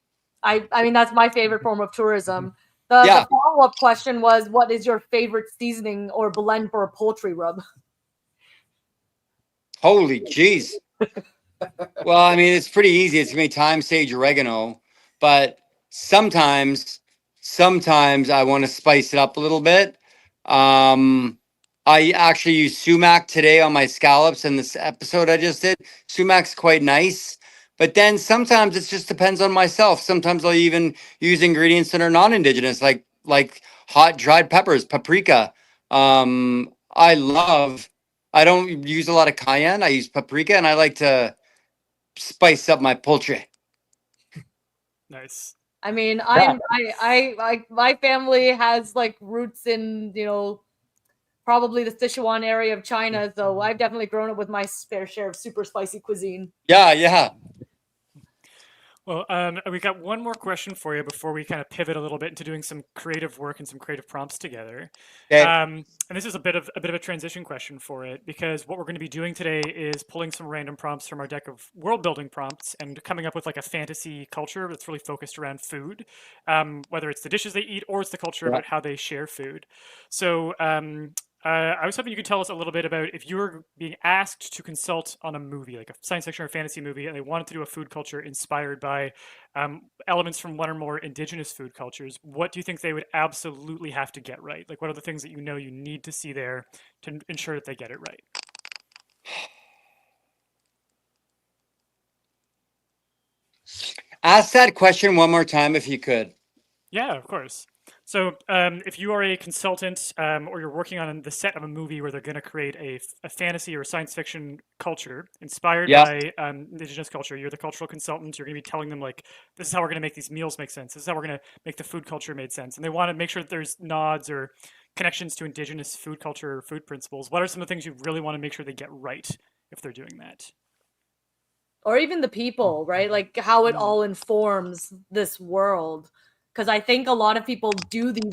I mean, that's my favorite form of tourism. The Yeah. follow-up question was, what is your favorite seasoning or blend for a poultry rub? Holy jeez. Well, I mean, it's pretty easy. It's gonna be thyme, sage, oregano, but sometimes I want to spice it up a little bit. I actually used sumac today on my scallops in this episode I just did. Sumac's quite nice, but then sometimes it just depends on myself. Sometimes I'll even use ingredients that are non-indigenous, like hot dried peppers, paprika. I don't use a lot of cayenne. I use paprika, and I like to spice up my poultry. Nice. I mean, my family has like roots in, probably the Sichuan area of China, so I've definitely grown up with my fair share of super spicy cuisine. Yeah. Well, we got one more question for you before we kind of pivot a little bit into doing some creative work and some creative prompts together. Okay. And this is a bit of a transition question for it, because what we're going to be doing today is pulling some random prompts from our deck of world building prompts and coming up with like a fantasy culture that's really focused around food, whether it's the dishes they eat or it's the culture about how they share food. So I was hoping you could tell us a little bit about if you were being asked to consult on a movie, like a science fiction or fantasy movie, and they wanted to do a food culture inspired by elements from one or more indigenous food cultures. What do you think they would absolutely have to get right? Like, what are the things that you know you need to see there to ensure that they get it right? Ask that question one more time if you could. Yeah, of course. So if you are a consultant or you're working on the set of a movie where they're going to create a fantasy or a science fiction culture inspired by indigenous culture, you're the cultural consultant. You're going to be telling them, like, this is how we're going to make these meals make sense. This is how we're going to make the food culture made sense. And they want to make sure that there's nods or connections to indigenous food culture or food principles. What are some of the things you really want to make sure they get right if they're doing that? Or even the people, right? Like how it all informs this world. Because I think a lot of people do these.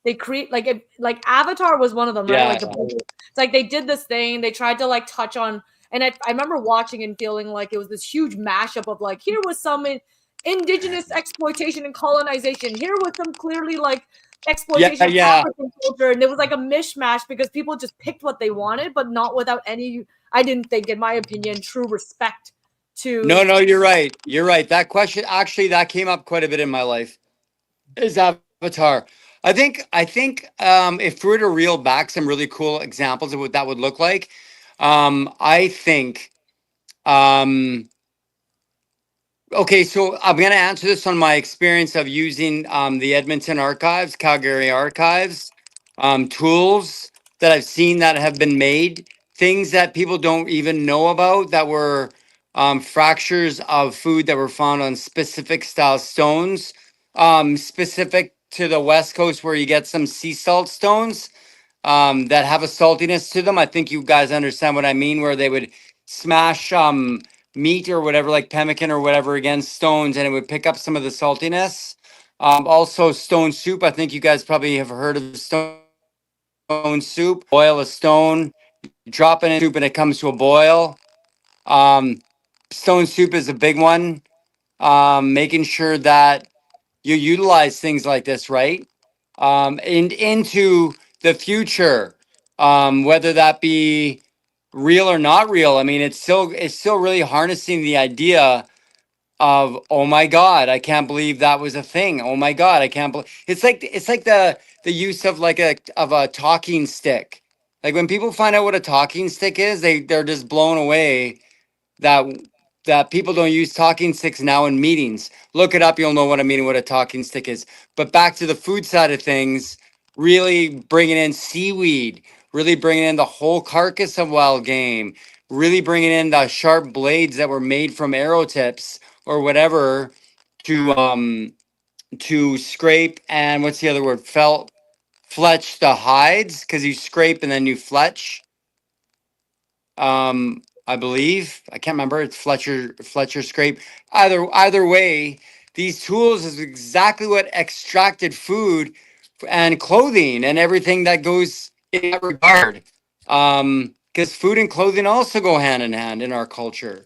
They create like Avatar was one of them, right? Yeah. It's like they did this thing. They tried to like touch on, and I remember watching and feeling like it was this huge mashup of like, here was some indigenous exploitation and colonization. Here was some clearly like exploitation of African culture, and it was like a mishmash because people just picked what they wanted, but not without any. I didn't think, in my opinion, true respect to. No, you're right. You're right. That question actually that came up quite a bit in my life. Is Avatar. I think if we were to reel back some really cool examples of what that would look like, I think okay, so I'm going to answer this on my experience of using the Edmonton archives, Calgary archives, tools that I've seen that have been made, things that people don't even know about that were fractures of food that were found on specific style stones, specific to the West Coast where you get some sea salt stones that have a saltiness to them. I think you guys understand what I mean, where they would smash meat or whatever, like pemmican or whatever, against stones, and it would pick up some of the saltiness. Also, stone soup. I think you guys probably have heard of stone soup. Boil a stone, drop it in soup, and it comes to a boil. Stone soup is a big one. Making sure that you utilize things like this, right? And into the future, whether that be real or not real. I mean, it's still really harnessing the idea of, oh my God, I can't believe that was a thing. Oh my God, I can't believe it's like the use of like a talking stick. Like when people find out what a talking stick is, they're just blown away that people don't use talking sticks now in meetings. Look it up, you'll know what I mean, what a talking stick is. But back to the food side of things, really bringing in seaweed, really bringing in the whole carcass of wild game, really bringing in the sharp blades that were made from arrow tips or whatever to scrape and what's the other word? fletch the hides because you scrape and then you fletch. I believe I can't remember. It's Fletcher scrape. Either way, these tools is exactly what extracted food and clothing and everything that goes in that regard. Because food and clothing also go hand in hand in our culture.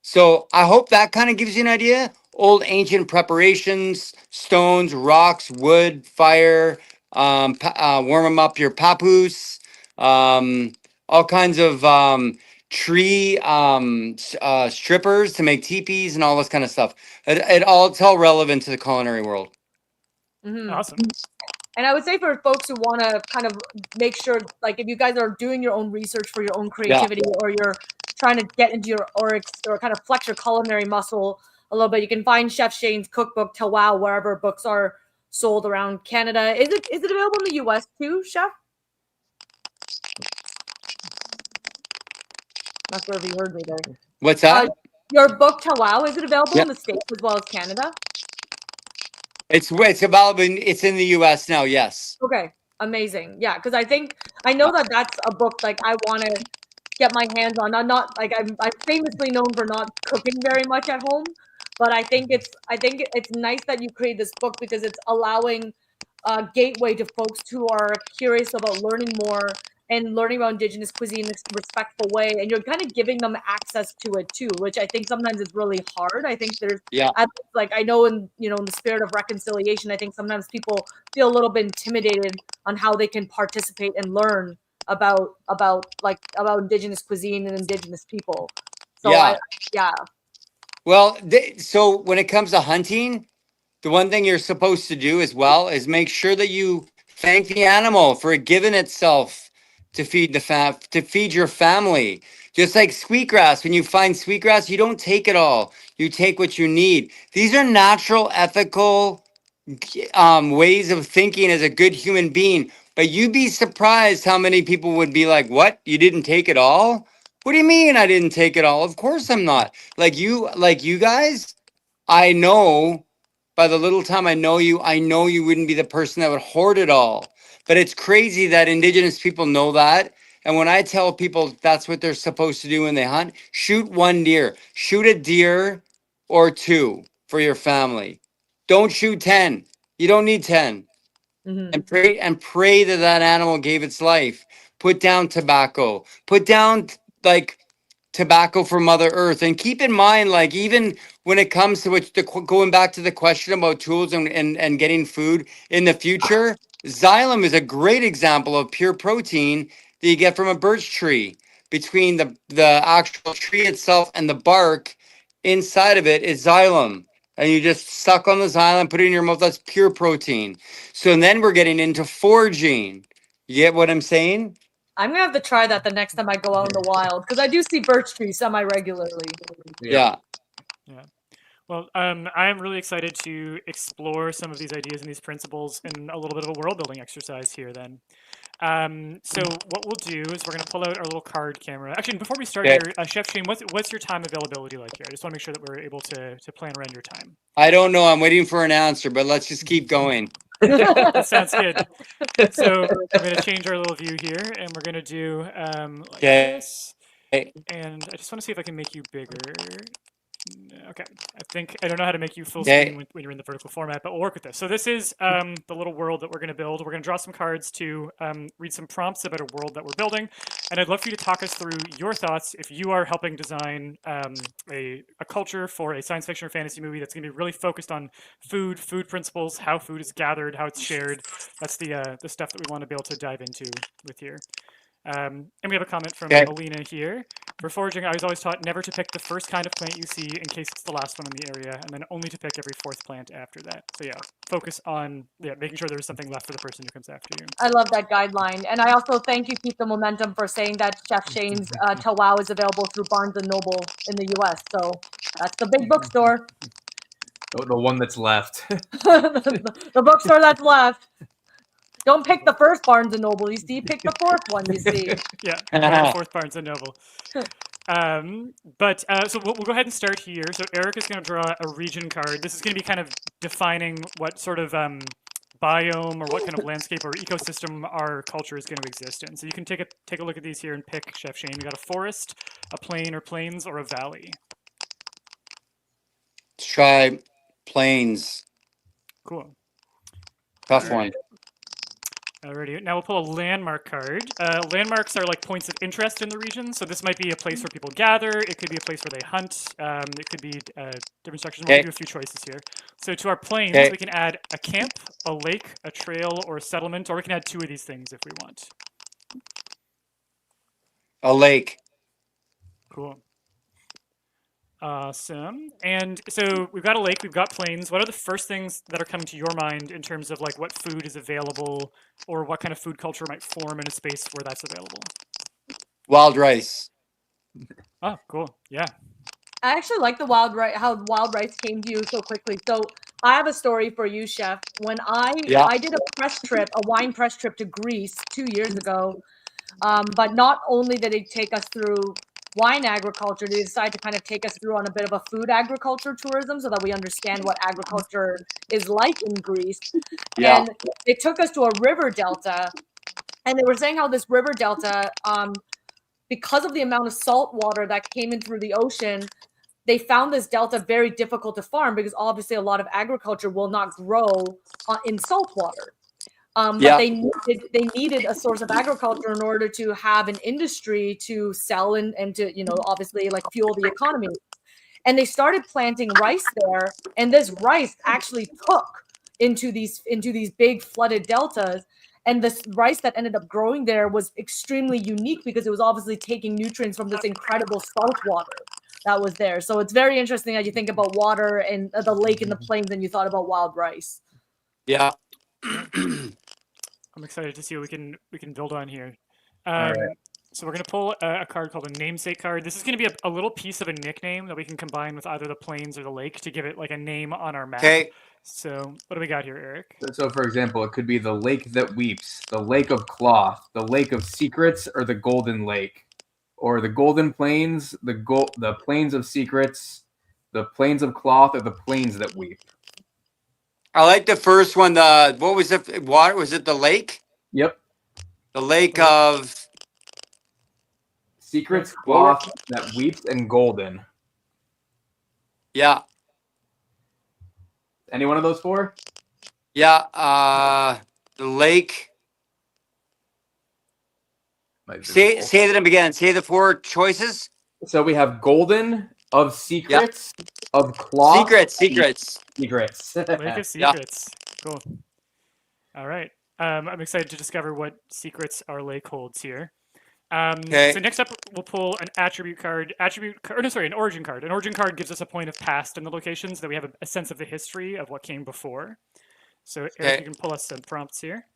So I hope that kind of gives you an idea. Old ancient preparations, stones, rocks, wood, fire, warm them up your papoose, all kinds of tree strippers to make teepees and all this kind of stuff. It's all relevant to the culinary world. Mhm. Awesome. And I would say for folks who want to kind of make sure, like if you guys are doing your own research for your own creativity, or you're trying to get into your or kind of flex your culinary muscle a little bit, you can find Chef Shane's cookbook Tawau wherever books are sold around Canada. Is it available in the US too, Chef? Not sure if you heard me there. What's that? Your book Tawau, is it available Yeah. in the States as well as Canada? It's available. It's in the U.S. now. Yes. Okay, amazing. Yeah, because I know that that's a book like I want to get my hands on. I'm not like I'm famously known for not cooking very much at home, but I think it's nice that you create this book because it's allowing a gateway to folks who are curious about learning more and learning about Indigenous cuisine in a respectful way, and you're kind of giving them access to it too, which I think sometimes is really hard. I think there's like I know in in the spirit of reconciliation, I think sometimes people feel a little bit intimidated on how they can participate and learn about Indigenous cuisine and Indigenous people. So Yeah. Well, so when it comes to hunting, the one thing you're supposed to do as well is make sure that you thank the animal for giving itself to feed to feed your family. Just like sweetgrass, when you find sweetgrass, you don't take it all. You take what you need. These are natural, ethical ways of thinking as a good human being. But you'd be surprised how many people would be like, "What? You didn't take it all? What do you mean I didn't take it all? Of course I'm not. Like you guys, I know by the little time I know you wouldn't be the person that would hoard it all. But it's crazy that Indigenous people know that. And when I tell people that's what they're supposed to do when they hunt, shoot one deer, shoot a deer or two for your family. Don't shoot 10. You don't need 10. And pray that that animal gave its life. Put down tobacco. Put down like tobacco for Mother Earth. And keep in mind, like even when it comes to going back to the question about tools and getting food in the future, xylem is a great example of pure protein that you get from a birch tree. Between the actual tree itself and the bark, inside of it is xylem. And you just suck on the xylem, put it in your mouth. That's pure protein. So then we're getting into foraging. You get what I'm saying? I'm gonna have to try that the next time I go out in the wild because I do see birch trees semi-regularly. Yeah. Yeah. Well, I'm really excited to explore some of these ideas and these principles in a little bit of a world building exercise here then. So what we'll do is we're going to pull out our little card camera. Actually, before we start here, Chef Shane, what's your time availability like here? I just want to make sure that we're able to plan around your time. I don't know. I'm waiting for an answer, but let's just keep going. That sounds good. So I'm going to change our little view here, and we're going to do like this. And I just want to see if I can make you bigger. Okay, I don't know how to make you full screen when you're in the vertical format, but we'll work with this. So this is the little world that we're going to build. We're going to draw some cards to read some prompts about a world that we're building. And I'd love for you to talk us through your thoughts if you are helping design a culture for a science fiction or fantasy movie that's going to be really focused on food principles, how food is gathered, how it's shared. That's the stuff that we want to be able to dive into with here. And we have a comment from Alina here. For foraging, I was always taught never to pick the first kind of plant you see in case it's the last one in the area, and then only to pick every fourth plant after that. So yeah, focus on making sure there's something left for the person who comes after you. I love that guideline. And I also thank you, Keep the Momentum, for saying that Chef Shane's Tawau is available through Barnes & Noble in the US. So that's the big bookstore. The one that's left. the bookstore that's left. Don't pick the first Barnes & Noble, you see. Pick the fourth one, you see. Yeah, the fourth Barnes & Noble. So we'll go ahead and start here. So Eric is going to draw a region card. This is going to be kind of defining what sort of biome or what kind of landscape or ecosystem our culture is going to exist in. So you can take a look at these here and pick, Chef Shane. We got a forest, a plain or plains, or a valley. Let's try plains. Cool. Tough Alright. one. Alrighty, now we'll pull a landmark card. Landmarks are like points of interest in the region, so this might be a place where people gather, it could be a place where they hunt, it could be different structures. We'll give you a few choices here. So to our plains, we can add a camp, a lake, a trail, or a settlement, or we can add 2 of these things if we want. A lake. Cool. Awesome. And so we've got a lake, we've got plains. What are the first things that are coming to your mind in terms of like what food is available or what kind of food culture might form in a space where that's available? Wild rice. Oh, cool. Yeah. I actually like the wild rice, how wild rice came to you so quickly. So I have a story for you, Chef. When I did a wine press trip to Greece 2 years ago, but not only did it take us through wine agriculture, they decided to kind of take us through on a bit of a food agriculture tourism so that we understand what agriculture is like in Greece. Yeah. And they took us to a river delta, and they were saying how this river delta, because of the amount of salt water that came in through the ocean, they found this delta very difficult to farm because obviously a lot of agriculture will not grow in salt water. But they needed a source of agriculture in order to have an industry to sell and to, obviously like fuel the economy. And they started planting rice there, and this rice actually took into these big flooded deltas. And this rice that ended up growing there was extremely unique because it was obviously taking nutrients from this incredible salt water that was there. So it's very interesting that you think about water and the lake and the plains and you thought about wild rice. Yeah. I'm excited to see what we can build on here. right. So we're going to pull a card called a namesake card. This is going to be a little piece of a nickname that we can combine with either the plains or the lake to give it like a name on our map. Okay. So what do we got here, Eric? So, for example, it could be the lake that weeps, the lake of cloth, the lake of secrets, or the golden lake, or the golden plains, the plains of secrets, the plains of cloth, or the plains that weep. I like the first one. What was it? Water? Was it the lake? Yep. The lake of Secrets, cloth that weeps, and golden. Yeah. Any one of those 4? Yeah. The lake. Say them again. Say the 4 choices. So we have golden, of secrets, of cloth. Secrets. Lake of secrets. Cool. All right. I'm excited to discover what secrets our lake holds here. So next up, we'll pull an attribute card. An origin card. An origin card gives us a point of past in the location so that we have a sense of the history of what came before. So Eric, you can pull us some prompts here.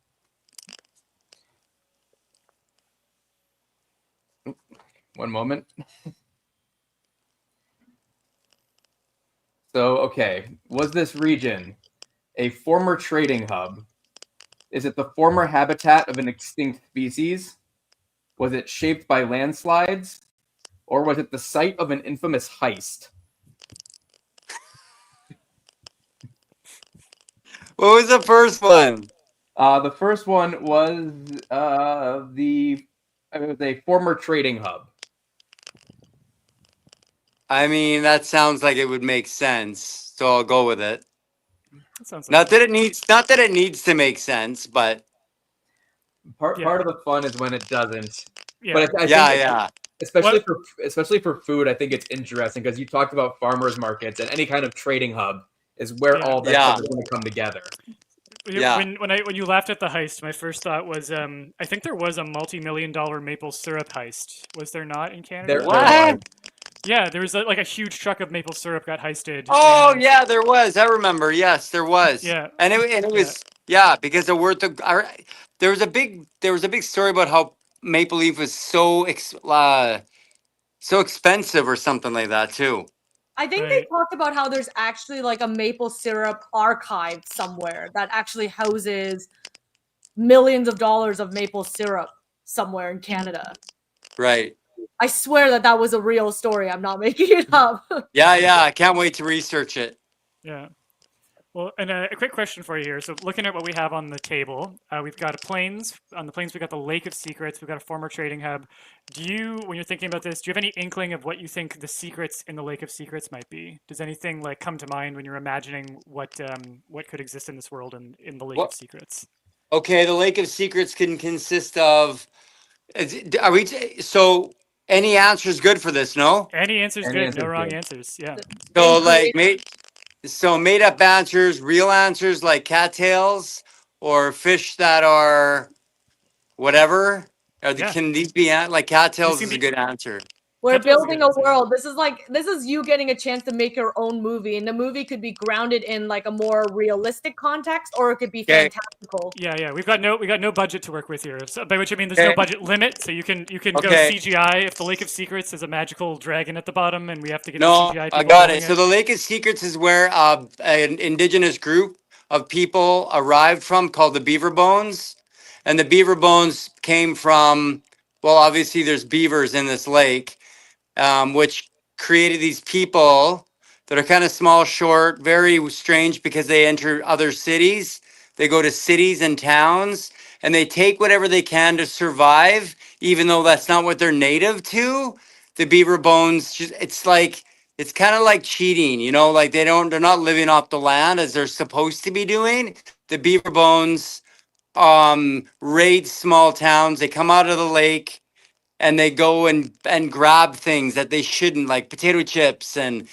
One moment. So, okay, was this region a former trading hub? Is it the former habitat of an extinct species? Was it shaped by landslides? Or was it the site of an infamous heist? What was the first one? The first one was it was a former trading hub. I mean, that sounds like it would make sense, so I'll go with it. That sounds Not that it needs to make sense, but Part of the fun is when it doesn't. Yeah. But I think especially for food, I think it's interesting because you talked about farmers markets, and any kind of trading hub is where all that stuff is going to come together. Yeah. When you laughed at the heist, my first thought was I think there was a multi-million-dollar maple syrup heist. Was there not in Canada? What? Yeah, there was a huge truck of maple syrup got heisted. Oh yeah, there was. I remember. Yes, there was. Yeah. And it was because the word there was a big story about how maple leaf was so expensive or something like that too. I think they talked about how there's actually like a maple syrup archive somewhere that actually houses millions of dollars of maple syrup somewhere in Canada. Right. I swear that was a real story. I'm not making it up. Yeah. I can't wait to research it. Yeah. Well, and a quick question for you here. So, looking at what we have on the table, we've got a plains. On the plains, we've got the Lake of Secrets. We've got a former trading hub. Do you, when you're thinking about this, do you have any inkling of what you think the secrets in the Lake of Secrets might be? Does anything like come to mind when you're imagining what could exist in this world and in the Lake of What? Secrets? Okay, the Lake of Secrets can consist of. Are we? So any answer is good for this? No. Any answer's Any good. No answer's wrong good. answers. Yeah. So Basically, made up answers, real answers like cattails or fish that are whatever. Yeah. Can these be like These cattails can is a be. good answer. we're Cattail's a good building a answer. world. This is you getting a chance to make your own movie, and the movie could be grounded in like a more realistic context, or it could be Okay. fantastical. Yeah. We got no budget to work with here. So, by which I mean there's no Okay. budget limit. So you can go Okay. CGI if the Lake of Secrets is a magical dragon at the bottom, and we have to get No, the CGI I people got building it. So the Lake of Secrets is where an indigenous group of people arrived from called the Beaver Bones. And the Beaver Bones came from, well, obviously there's beavers in this lake, which created these people that are kind of small, short, very strange because they enter other cities. They go to cities and towns and they take whatever they can to survive, even though that's not what they're native to. The beaver bones, it's kind of like cheating, like they're not living off the land as they're supposed to be doing. The beaver bones raid small towns. They come out of the lake and they go and grab things that they shouldn't, like potato chips and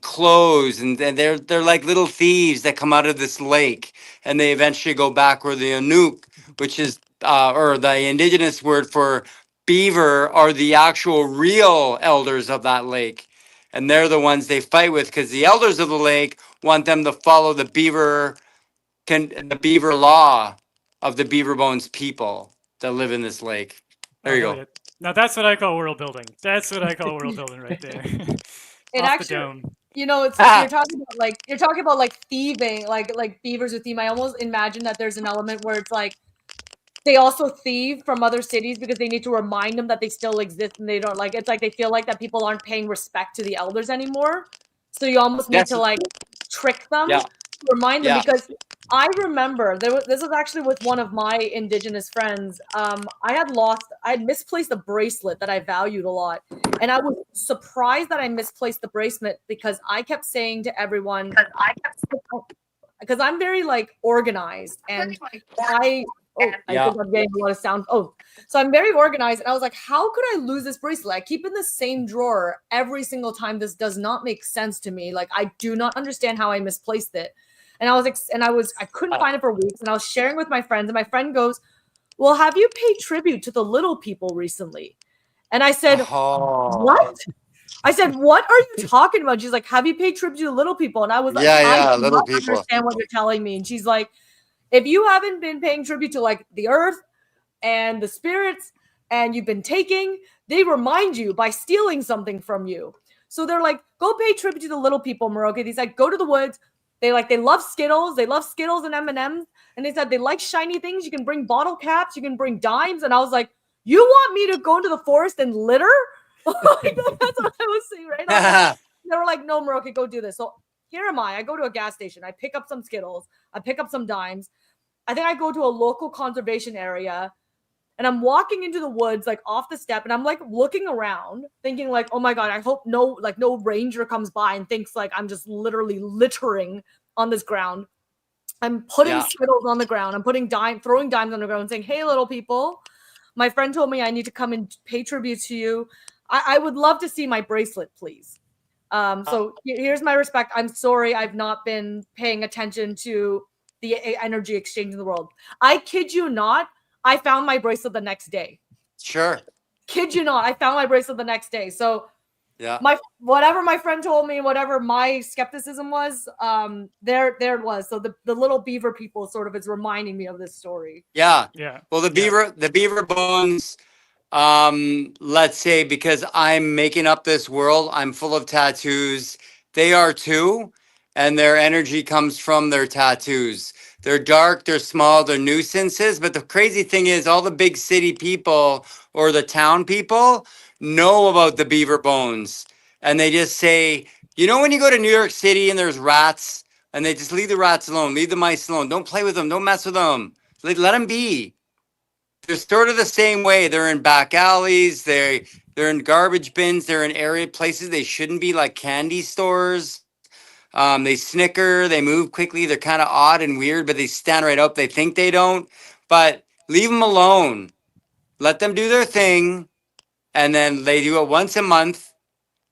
clothes, and they're like little thieves that come out of this lake, and they eventually go back where the Enoch, which is or the indigenous word for beaver, are the actual real elders of that lake, and they're the ones they fight with because the elders of the lake want them to follow the beaver law of the beaver bones people that live in this lake. There Oh, you hell go. yeah. Now that's what I call world building. That's what I call world building right there. It Off the actually, dome. it's Ah, you're talking about like thieving, like beavers with theme. I almost imagine that there's an element where it's like they also thieve from other cities because they need to remind them that they still exist, and they don't like it's like they feel like that people aren't paying respect to the elders anymore. So you almost need yes, to like trick them, yeah, remind them, yeah. because I remember this was actually with one of my indigenous friends. I had misplaced a bracelet that I valued a lot, and I was surprised that I misplaced the bracelet because I kept saying to everyone, because I'm very like organized, and I I Yeah. think I'm getting a lot of sound. Oh, so I'm very organized, and I was like, how could I lose this bracelet? I keep it in the same drawer every single time. This does not make sense to me. Like, I do not understand how I misplaced it. And I couldn't find it for weeks, and I was sharing with my friends, and my friend goes, well, have you paid tribute to the little people recently? And I said, Oh, what? I said, what are you talking about? She's like, have you paid tribute to the little people? And I was like, yeah, I yeah, do little not people. understand what you're telling me. And she's like, if you haven't been paying tribute to like the earth and the spirits, and you've been taking, they remind you by stealing something from you. So they're like, go pay tribute to the little people, Maroke. He's like, go to the woods. They love Skittles. They love Skittles and M&Ms. And they said they like shiny things. You can bring bottle caps. You can bring dimes. And I was like, you want me to go into the forest and litter? Like, that's what I was saying, right? I was like, they were like, no, Maroke, go do this. So here am I. I go to a gas station. I pick up some Skittles. I pick up some dimes. I think I go to a local conservation area, and I'm walking into the woods, like off the step, and I'm like looking around, thinking like, oh my God, I hope no ranger comes by and thinks like I'm just literally littering on this ground. I'm putting Yeah. Skittles on the ground. I'm throwing dimes on the ground, saying, hey, little people, my friend told me I need to come and pay tribute to you. I would love to see my bracelet, please. So here's my respect. I'm sorry I've not been paying attention to the energy exchange in the world. I kid you not, I found my bracelet the next day. Sure. Kid you not, I found my bracelet the next day. So Yeah. whatever my friend told me, whatever my skepticism was, there it was. So the little beaver people sort of is reminding me of this story. Yeah. Yeah. Well, the beaver bones, let's say, because I'm making up this world, I'm full of tattoos. They are too, and their energy comes from their tattoos. They're dark, they're small, they're nuisances. But the crazy thing is, all the big city people or the town people know about the beaver bones. And they just say, when you go to New York City and there's rats and they just leave the rats alone, leave the mice alone. Don't play with them. Don't mess with them. Let them be. They're sort of the same way. They're in back alleys. They're in garbage bins. They're in area places they shouldn't be, like candy stores. They snicker. They move quickly. They're kind of odd and weird, but they stand right up. They think they don't, but leave them alone. Let them do their thing, and then they do it once a month,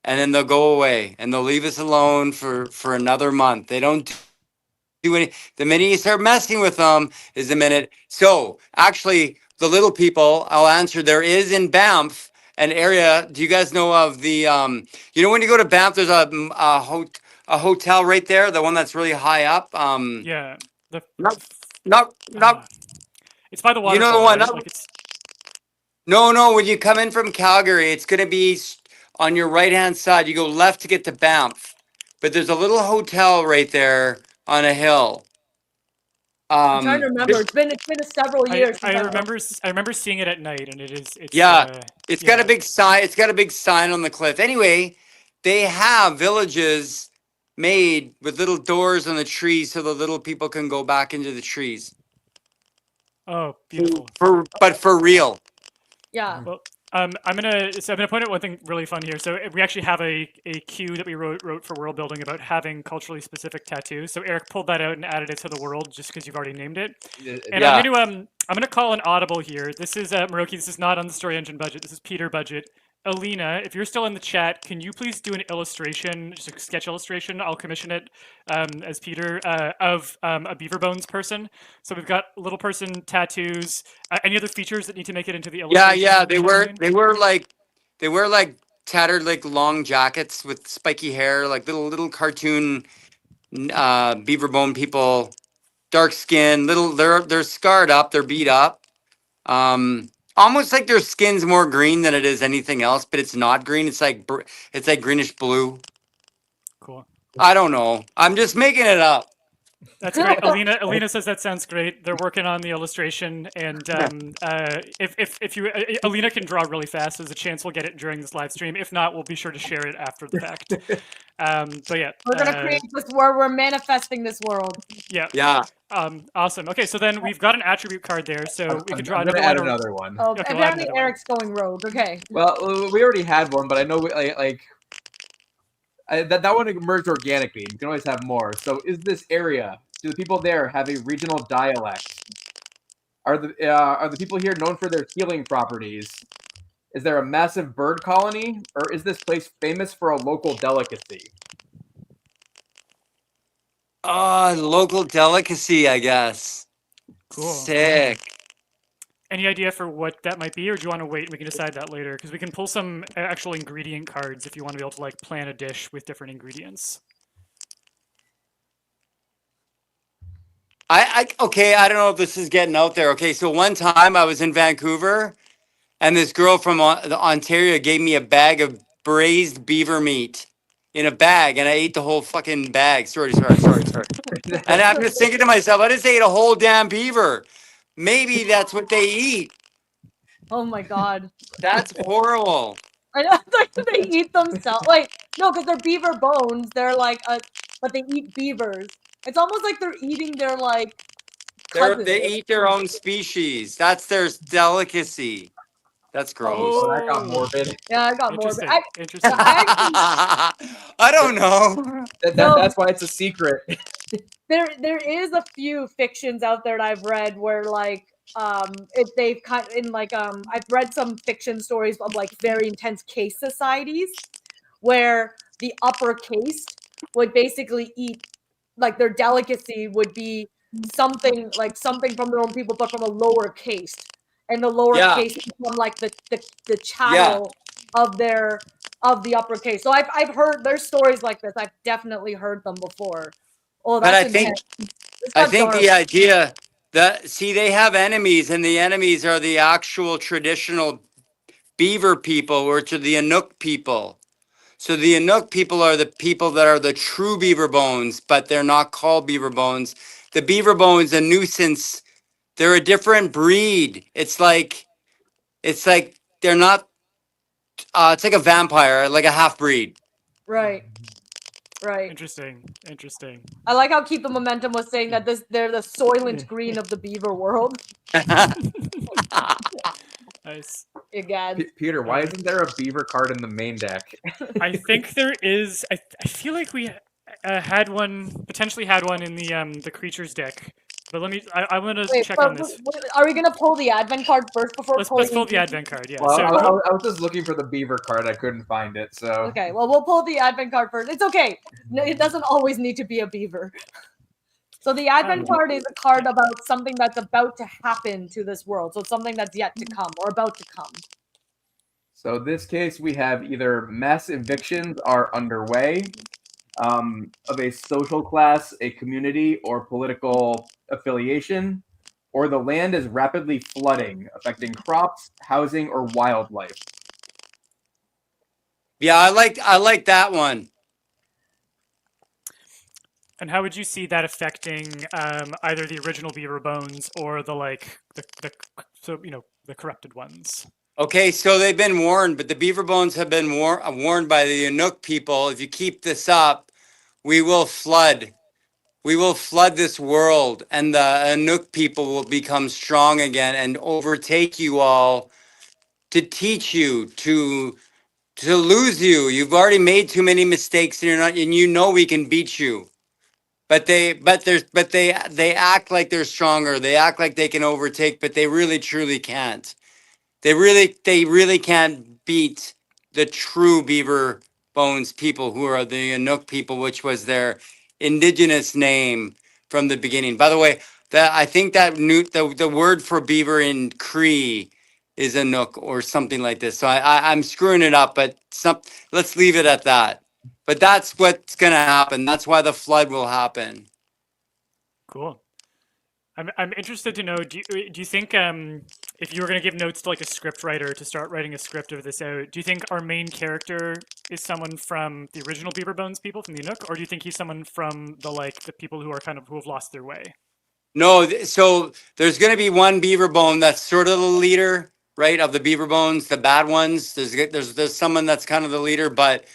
and then they'll go away, and they'll leave us alone for another month. They don't do any. The minute you start messing with them is the minute. So actually, the little people, I'll answer. There is in Banff an area. Do you guys know of the? You know when you go to Banff, there's a hotel right there, the one that's really high up. Yeah. The Not. it's by the You know waterfall, the one. right? Like it's No. When you come in from Calgary, it's going to be on your right hand side. You go left to get to Banff, but there's a little hotel right there on a hill. I'm trying to remember. It's been several years. I since remember seeing it at night, and it's Yeah, it's got yeah. a big sign. It's got a big sign on the cliff. Anyway, they have villages made with little doors on the trees so the little people can go back into the trees. Oh, beautiful. But for real. Yeah. Well, I'm gonna point out one thing really fun here. So we actually have a cue that we wrote for World Building about having culturally specific tattoos. So Eric pulled that out and added it to the world just because you've already named it. And Yeah. I'm gonna call an audible here. This is Maroki. This is not on the Story Engine budget. This is Peter budget. Alina, if you're still in the chat, can you please do an illustration, just a sketch illustration? I'll commission it as Peter of a beaver bones person. So we've got little person tattoos. Any other features that need to make it into the illustration? Yeah. They wear like tattered like long jackets with spiky hair, like little cartoon beaver bone people, dark skin, they're scarred up, they're beat up. Almost like their skin's more green than it is anything else, but it's not green. It's like greenish blue. Cool. I don't know. I'm just making it up. That's great. Alina says that sounds great. They're working on the illustration, and if you Alina can draw really fast, there's a chance we'll get it during this live stream. If not, we'll be sure to share it after the fact. But yeah, We're gonna create this world. We're manifesting this world. Yeah. Awesome. Okay, so then we've got an attribute card there, so we can draw I'm gonna another add one. another one. Oh, Okay, we'll add apparently another one. Eric's going rogue. Okay. Well, we already had one, but I know that one emerged organically. You can always have more. So, is this area? Do the people there have a regional dialect? Are the people here known for their healing properties? Is there a massive bird colony, or is this place famous for a local delicacy? Local delicacy, I guess. Cool. Sick. Any idea for what that might be, or do you want to wait and we can decide that later? Because we can pull some actual ingredient cards if you want to be able to like plan a dish with different ingredients. Okay, I don't know if this is getting out there. Okay, so one time I was in Vancouver, and this girl from Ontario gave me a bag of braised beaver meat in a bag, and I ate the whole fucking bag. Sorry. And I'm just thinking to myself, I just ate a whole damn beaver. Maybe that's what they eat. Oh my god. That's horrible. I know they eat themselves. Like no, because they're beaver bones. They're like but they eat beavers. It's almost like they're eating their like. They eat their own species. That's their delicacy. That's gross. Oh, that got morbid. Yeah, I got morbid. Interesting. I don't know. That's why it's a secret. There is a few fictions out there that I've read where like if they've kind in like I've read some fiction stories of like very intense caste societies where the upper caste would basically eat like their delicacy would be something from their own people but from a lower caste, and the lower caste become like the chattel of the upper caste. So I've heard there's stories like this. I've definitely heard them before. Oh, that's I think the idea that they have enemies, and the enemies are the actual traditional beaver people, which are the Enoch people. So the Enoch people are the people that are the true beaver bones, but they're not called beaver bones. The beaver bones, a nuisance. They're a different breed. It's like they're not. It's like a vampire, like a half breed. Right. Right. Interesting. I like how Keep the Momentum was saying that they're the Soylent Green of the beaver world. Nice. Again. Peter, why isn't there a beaver card in the main deck? I think there is. I feel like we potentially had one in the creatures deck. But let me. I'm gonna Wait, check but on this. are we gonna pull the advent card first before Let's pulling? pull the advent card. Yeah. Well, So I was just looking for the beaver card. I couldn't find it. So Okay, well we'll pull the advent card first. It's okay. No, it doesn't always need to be a beaver. So the advent card is a card about something that's about to happen to this world. So it's something that's yet to come or about to come. So this case, we have either mass evictions are underway of a social class, a community, or political affiliation, or the land is rapidly flooding, affecting crops, housing, or wildlife. Yeah, I like that one. And how would you see that affecting either the original beaver bones or the corrupted ones? Okay, so they've been warned, but the beaver bones have been warned by the Enoch people. If you keep this up, we will flood. We will flood this world, and the Enoch people will become strong again and overtake you all to teach you to lose you. You've already made too many mistakes, and you know we can beat you. But they act like they're stronger. They act like they can overtake, but they really truly can't. They really can't beat the true beaver bones people who are the Enoch people, which was their indigenous name from the beginning. By the way, that I think that the word for beaver in Cree is Enoch or something like this. So I'm screwing it up, but let's leave it at that. But that's what's gonna happen. That's why the flood will happen. Cool. I'm interested to know. Do you think if you were going to give notes to like a script writer to start writing a script of this out, do you think our main character is someone from the original Beaver Bones people from the Enoch, or do you think he's someone from the people who have lost their way? No, so there's going to be one beaver bone that's sort of the leader, right, of the beaver bones, the bad ones. There's someone that's kind of the leader, but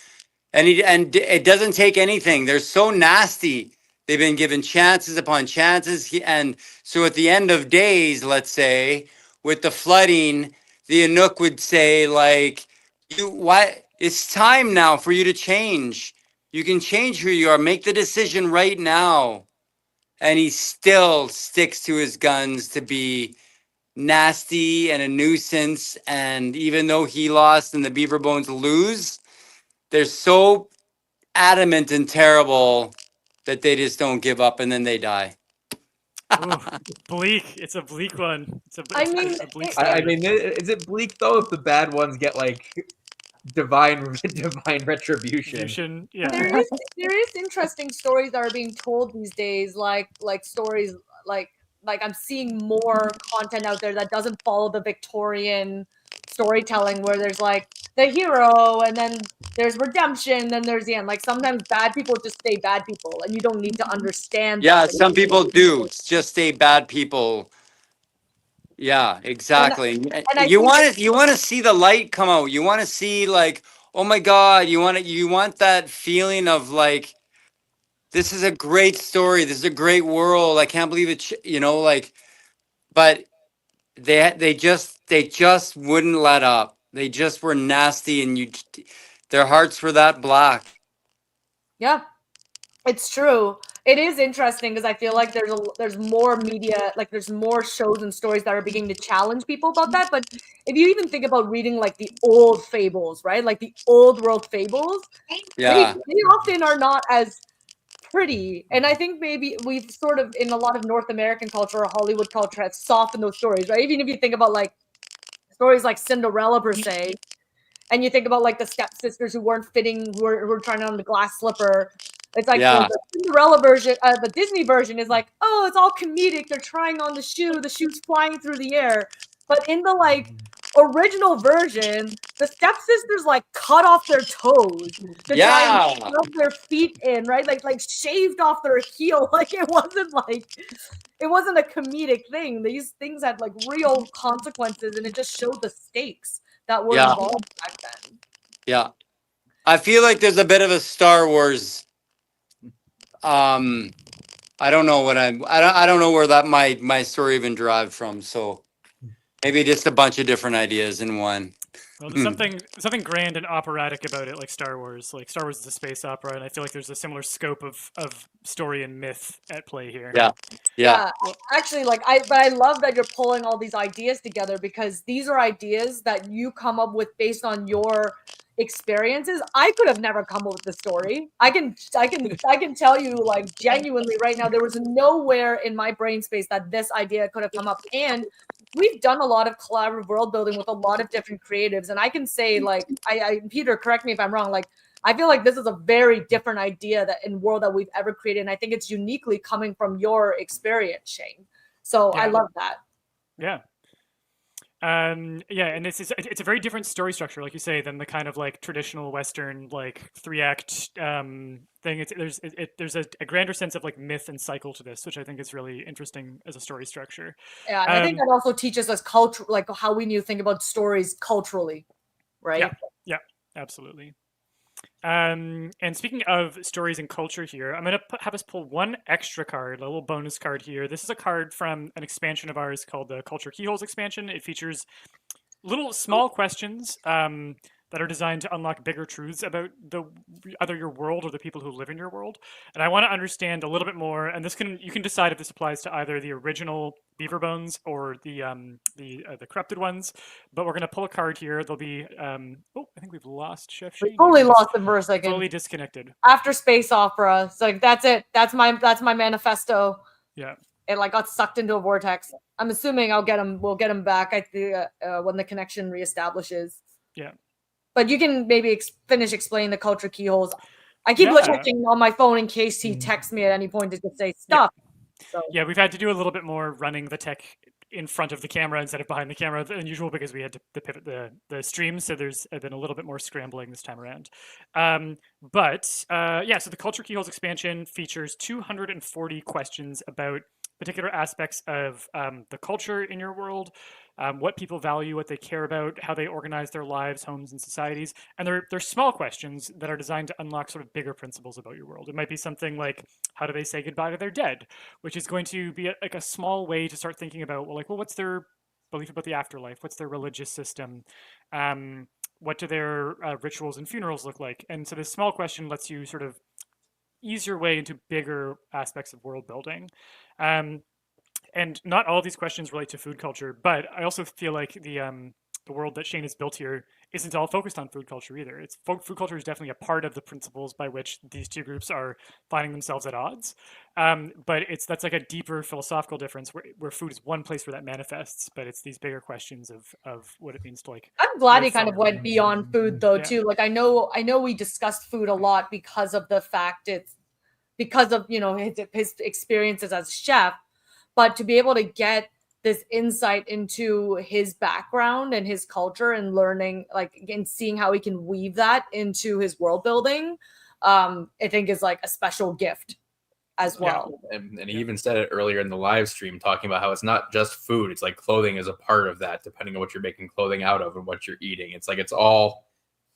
and it doesn't take anything. They're so nasty. They've been given chances upon chances, and so at the end of days, let's say, with the flooding, the Enoch would say like, "You what? It's time now for you to change. You can change who you are. Make the decision right now." And he still sticks to his guns to be nasty and a nuisance. And even though he lost and the Beaver Bones lose, they're so adamant and terrible that they just don't give up and then they die. Ooh, bleak. It's a bleak one. It's a bleak I story. mean, is it bleak though if the bad ones get like divine retribution? Yeah. There is interesting stories that are being told these days, like stories like I'm seeing more content out there that doesn't follow the Victorian storytelling where there's like the hero and then there's redemption, then there's the end. Like sometimes bad people just stay bad people and you don't need to understand Yeah, that. some people do. It's just stay bad people. Yeah, exactly. And I You think want to see the light come out. You want to see like, oh my God, you want that feeling of like, this is a great story. This is a great world. I can't believe it. Like, but they just wouldn't let up. They just were nasty, and their hearts were that black. yeah, it's true. It is interesting because I feel like there's more media, like there's more shows and stories that are beginning to challenge people about that. But if you even think about reading like the old fables, right? Like the old world fables, Yeah, they often are not as pretty. And I think maybe we've sort of in a lot of North American culture or Hollywood culture has softened those stories, right? Even if you think about like stories like Cinderella per se, and you think about like the stepsisters who weren't fitting, who were trying on the glass slipper. It's like yeah, the Cinderella version, the Disney version is like, oh, it's all comedic. They're trying on the shoe's flying through the air. But in the like original version, the stepsisters like cut off their toes to try and rub their feet in, right? Like shaved off their heel. Like it wasn't a comedic thing. These things had like real consequences, and it just showed the stakes that were yeah, involved back then. yeah. I feel like there's a bit of a Star Wars I don't know what I don't know where that my story even derived from. So maybe just a bunch of different ideas in one. Well, there's something grand and operatic about it, like Star Wars. Like Star Wars is a space opera, and I feel like there's a similar scope of story and myth at play here. Yeah. Yeah. Actually, like I love that you're pulling all these ideas together, because these are ideas that you come up with based on your experiences. I could have never come up with the story. I can tell you, like, genuinely right now, there was nowhere in my brain space that this idea could have come up. And we've done a lot of collaborative world building with a lot of different creatives, and I can say, like, I Peter, correct me if I'm wrong, like, I feel like this is a very different idea that in world that we've ever created, and I think it's uniquely coming from your experience, Shane. So I love that. Yeah. Yeah, and it's a very different story structure, like you say, than the kind of like traditional Western like 3-act thing. There's a grander sense of like myth and cycle to this, which I think is really interesting as a story structure. Yeah, and I think that also teaches us culture, like how we need to think about stories culturally, right? Yeah, absolutely. And speaking of stories and culture here, I'm going to have us pull one extra card, a little bonus card here. This is a card from an expansion of ours called the Culture Keyholes expansion. It features little small questions that are designed to unlock bigger truths about either your world or the people who live in your world. And I want to understand a little bit more, and you can decide if this applies to either the original beaver bones or the corrupted ones. But we're going to pull a card here. There'll be I think we've lost Chef Shane. We totally lost him for a second. Totally disconnected. After space opera, it's like that's it. That's my manifesto. Yeah. It like got sucked into a vortex. I'm assuming we'll get him back when the connection reestablishes. Yeah. But you can maybe finish explaining the culture keyholes. I keep looking on my phone in case he texts me at any point to just say stop. Yeah. So. Yeah, we've had to do a little bit more running the tech in front of the camera instead of behind the camera than usual, because we had to pivot the stream. So there's been a little bit more scrambling this time around. So the Culture Keyholes expansion features 240 questions about particular aspects of the culture in your world, what people value, what they care about, how they organize their lives, homes, and societies. And they're small questions that are designed to unlock sort of bigger principles about your world. It might be something like, how do they say goodbye to their dead? Which is going to be like a small way to start thinking about, what's their belief about the afterlife? What's their religious system? What do their rituals and funerals look like? And so this small question lets you sort of ease your way into bigger aspects of world building. And not all of these questions relate to food culture, but I also feel like the world that Shane has built here isn't all focused on food culture either. Food culture is definitely a part of the principles by which these two groups are finding themselves at odds. But that's like a deeper philosophical difference where food is one place where that manifests, but it's these bigger questions of what it means to like. I'm glad he kind of went beyond food though too. Like I know we discussed food a lot because of the fact because of his experiences as a chef, but to be able to get this insight into his background and his culture and learning, and seeing how he can weave that into his world building, I think is like a special gift as well. Yeah. And he even said it earlier in the live stream, talking about how it's not just food. It's like clothing is a part of that, depending on what you're making clothing out of and what you're eating. It's like, it's all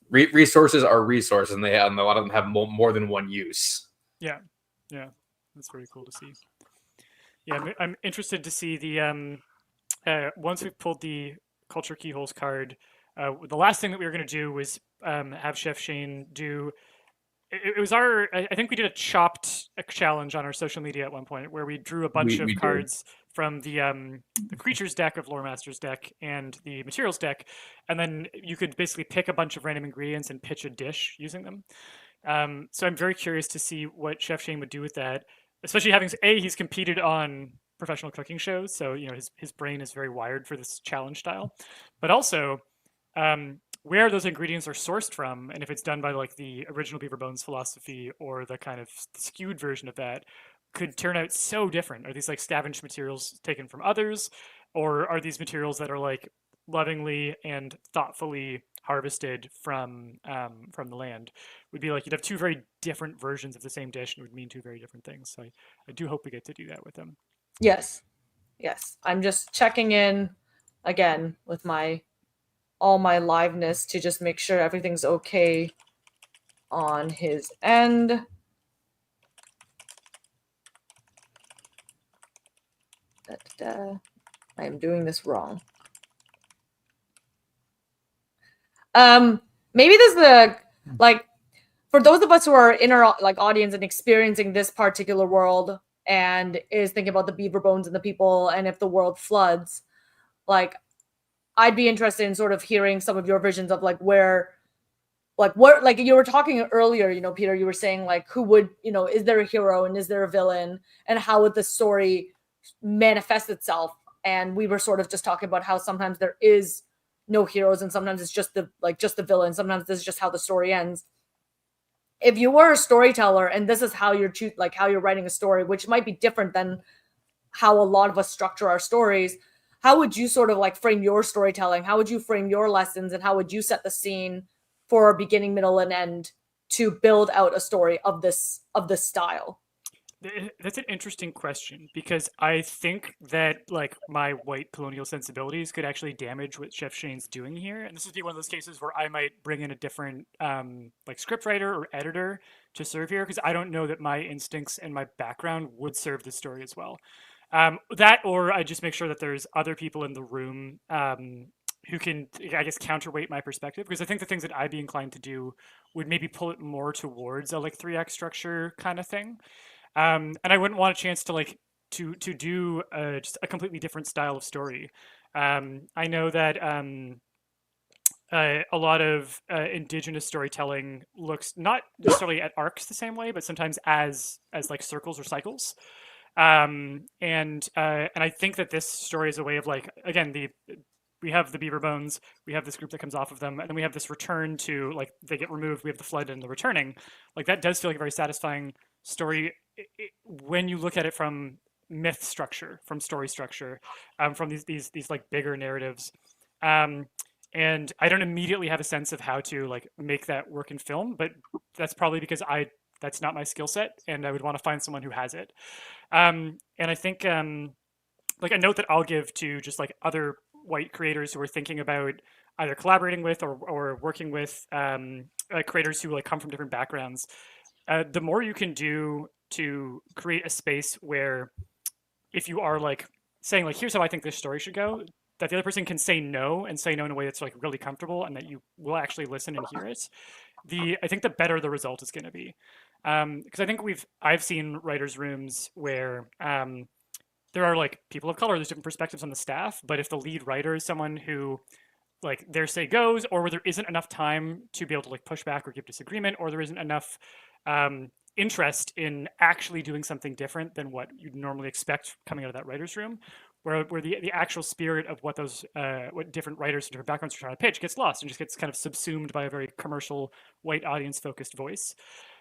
resources are resources, and a lot of them have more than one use. Yeah. That's very cool to see. Yeah, I'm interested to see the once we've pulled the Culture Keyholes card, the last thing that we were going to do was have Chef Shane do. It was I think we did a chopped challenge on our social media at one point where we drew a bunch of cards from the creatures deck of Lore Master's deck and the materials deck, and then you could basically pick a bunch of random ingredients and pitch a dish using them. So I'm very curious to see what Chef Shane would do with that. Especially having he's competed on professional cooking shows, so his brain is very wired for this challenge style. But also, where those ingredients are sourced from, and if it's done by like the original Beaver Bones philosophy or the kind of skewed version of that, could turn out so different. Are these like scavenged materials taken from others, or are these materials that are like lovingly and thoughtfully harvested from the land? Would be like you'd have two very different versions of the same dish and it would mean two very different things. So I do hope we get to do that with them. Yes. I'm just checking in again with all my liveness to just make sure everything's okay on his end. I am doing this wrong. Maybe this is the, like, for those of us who are in our like audience and experiencing this particular world and is thinking about the beaver bones and the people and if the world floods, like, I'd be interested in sort of hearing some of your visions of like where, like what, like you were talking earlier, you know, Peter, you were saying like who would, you know, is there a hero and is there a villain and how would the story manifest itself? And we were sort of just talking about how sometimes there is no heroes and sometimes it's just the villain. Sometimes this is just how the story ends. If you were a storyteller and this is how you're how you're writing a story, which might be different than how a lot of us structure our stories, how would you sort of like frame your storytelling? How would you frame your lessons and how would you set the scene for a beginning, middle, and end to build out a story of this style? That's an interesting question because I think that like my white colonial sensibilities could actually damage what Chef Shane's doing here. And this would be one of those cases where I might bring in a different like scriptwriter or editor to serve here because I don't know that my instincts and my background would serve the story as well. That or I just make sure that there's other people in the room who can, I guess, counterweight my perspective because I think the things that I'd be inclined to do would maybe pull it more towards a like 3-act structure kind of thing. And I wouldn't want a chance to like to do just a completely different style of story. I know that a lot of Indigenous storytelling looks not necessarily at arcs the same way, but sometimes as like circles or cycles. And I think that this story is a way of like, again, we have the beaver bones, we have this group that comes off of them, and then we have this return to like they get removed. We have the flood and the returning. Like that does feel like a very satisfying story when you look at it from myth structure, from story structure, from these like bigger narratives. And I don't immediately have a sense of how to like make that work in film, but that's probably because that's not my skill set, and I would want to find someone who has it. And I think like a note that I'll give to just like other white creators who are thinking about either collaborating with or working with creators who like come from different backgrounds. The more you can do to create a space where if you are like saying like here's how I think this story should go, that the other person can say no and say no in a way that's like really comfortable and that you will actually listen and hear it, I think the better the result is going to be. Because I think I've seen writers' rooms where there are like people of color, there's different perspectives on the staff, but if the lead writer is someone who like their say goes, or where there isn't enough time to be able to like push back or give disagreement, or there isn't enough interest in actually doing something different than what you'd normally expect coming out of that writer's room, where the actual spirit of what those what different writers and different backgrounds are trying to pitch gets lost and just gets kind of subsumed by a very commercial white audience focused voice.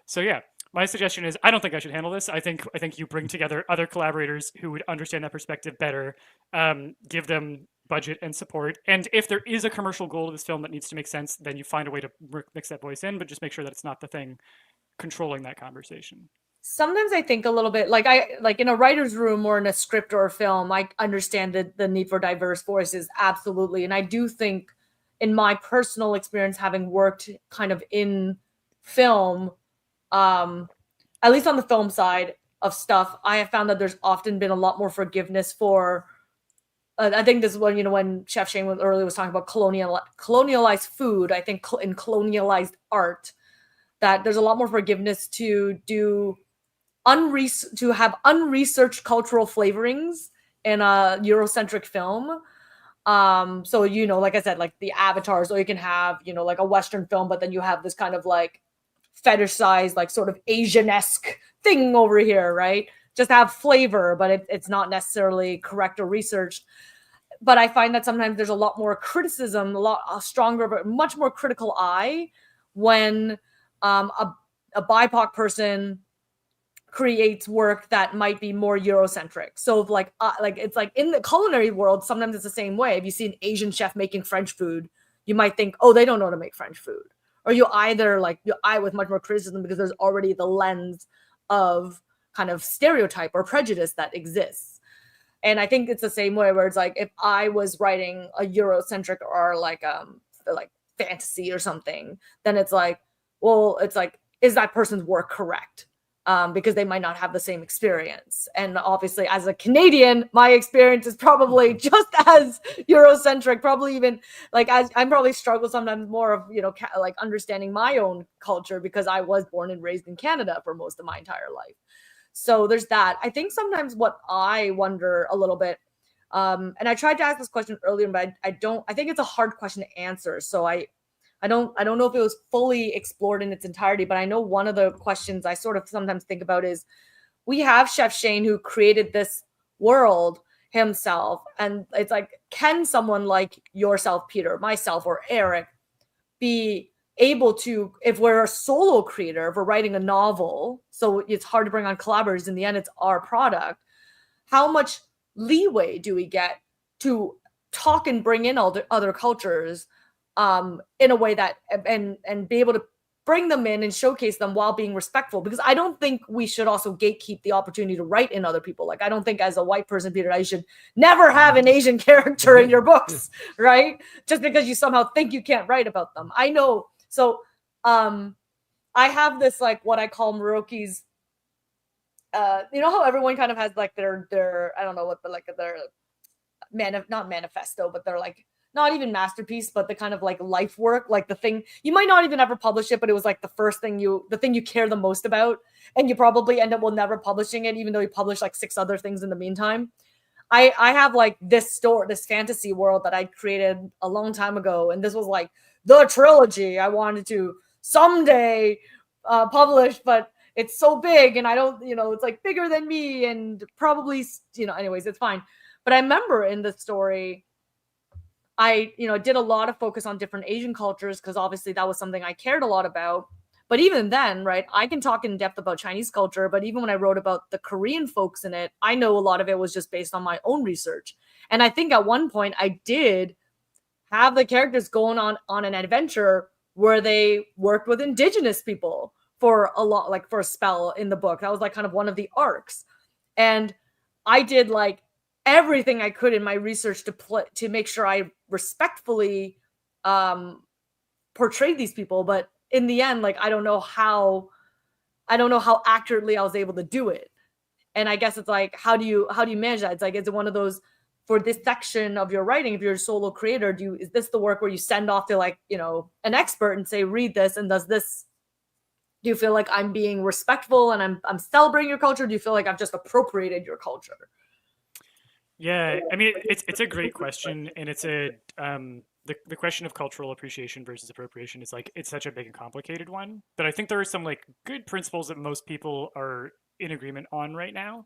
So yeah, my suggestion is I don't think I should handle this. I think you bring together other collaborators who would understand that perspective better, give them budget and support, and if there is a commercial goal of this film that needs to make sense, then you find a way to mix that voice in, but just make sure that it's not the thing controlling that conversation. Sometimes I think a little bit like in a writer's room or in a script or a film, I understand the need for diverse voices, absolutely. And I do think in my personal experience, having worked kind of in film, at least on the film side of stuff, I have found that there's often been a lot more forgiveness for I think this is when, you know, when Chef Shane earlier was talking about colonialized food, I think in colonialized art, that there's a lot more forgiveness to do to have unresearched cultural flavorings in a Eurocentric film. So, you know, like I said, like the avatars, or you can have, you know, like a Western film, but then you have this kind of like fetishized, like sort of Asian-esque thing over here, right? Just have flavor, but it's not necessarily correct or researched. But I find that sometimes there's a lot more criticism, a stronger, but much more critical eye when a BIPOC person creates work that might be more Eurocentric. So like it's like in the culinary world, sometimes it's the same way. If you see an Asian chef making French food, you might think, oh, they don't know how to make French food. Or you eye with much more criticism because there's already the lens of kind of stereotype or prejudice that exists. And I think it's the same way where it's like if I was writing a Eurocentric or like fantasy or something, then it's like, well, it's like, is that person's work correct? because they might not have the same experience. And obviously, as a Canadian, my experience is probably just as Eurocentric, probably even like I'm probably struggle sometimes more of, like understanding my own culture because I was born and raised in Canada for most of my entire life. So there's that. I think sometimes what I wonder a little bit, and I tried to ask this question earlier, but I think it's a hard question to answer. So I don't know if it was fully explored in its entirety, but I know one of the questions I sort of sometimes think about is we have Chef Shane who created this world himself. And it's like, can someone like yourself, Peter, myself, or Eric be able to, if we're a solo creator, if we're writing a novel, so it's hard to bring on collaborators, in the end, it's our product. How much leeway do we get to talk and bring in all the other cultures in a way that and be able to bring them in and showcase them while being respectful? Because I don't think we should also gatekeep the opportunity to write in other people. Like, I don't think as a white person, Peter, you should never have an Asian character in your books, right? Just because you somehow think you can't write about them. I know. So I have this, like, what I call Muroki's, you know how everyone kind of has like their I don't know what, but like their not manifesto, but they're like, not even masterpiece, but the kind of like life work, like the thing you might not even ever publish it, but it was like the thing you care the most about, and you probably end up never publishing it, even though you published like 6 other things in the meantime. I have like this fantasy world that I created a long time ago, and this was like the trilogy I wanted to someday publish, but it's so big, and I don't, it's like bigger than me, and probably, anyways, it's fine. But I remember in the story, I, did a lot of focus on different Asian cultures because obviously that was something I cared a lot about. But even then, right, I can talk in depth about Chinese culture, but even when I wrote about the Korean folks in it, I know a lot of it was just based on my own research. And I think at one point I did have the characters going on an adventure where they worked with Indigenous people for a spell in the book. That was like kind of one of the arcs. And I did like everything I could in my research to make sure I respectfully portrayed these people. But in the end, like, I don't know how accurately I was able to do it. And I guess it's like, how do you manage that? It's like, is it one of those, for this section of your writing, if you're a solo creator, is this the work where you send off to like, an expert and say, read this, and do you feel like I'm being respectful and I'm celebrating your culture? Do you feel like I've just appropriated your culture? Yeah, I mean, it's a great question, and it's the question of cultural appreciation versus appropriation is like, it's such a big and complicated one. But I think there are some like good principles that most people are in agreement on right now.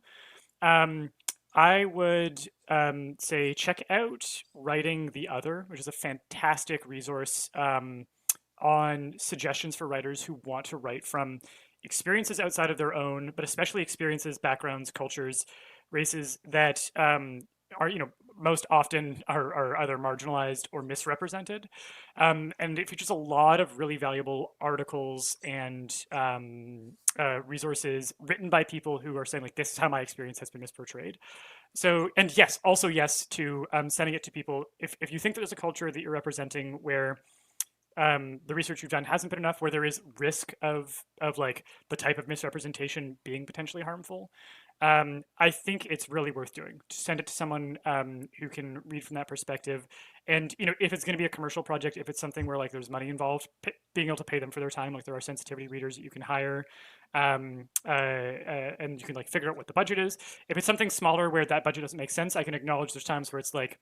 I would say check out Writing the Other, which is a fantastic resource on suggestions for writers who want to write from experiences outside of their own, but especially experiences, backgrounds, cultures, races that are, most often are either marginalized or misrepresented. And it features a lot of really valuable articles and resources written by people who are saying like, this is how my experience has been misportrayed. So, and yes, also yes to sending it to people. If you think there's a culture that you're representing where the research you've done hasn't been enough, where there is risk of like the type of misrepresentation being potentially harmful, I think it's really worth doing. To send it to someone who can read from that perspective. And if it's going to be a commercial project, if it's something where like there's money involved, being able to pay them for their time, like there are sensitivity readers that you can hire, and you can like figure out what the budget is. If it's something smaller where that budget doesn't make sense, I can acknowledge there's times where it's like,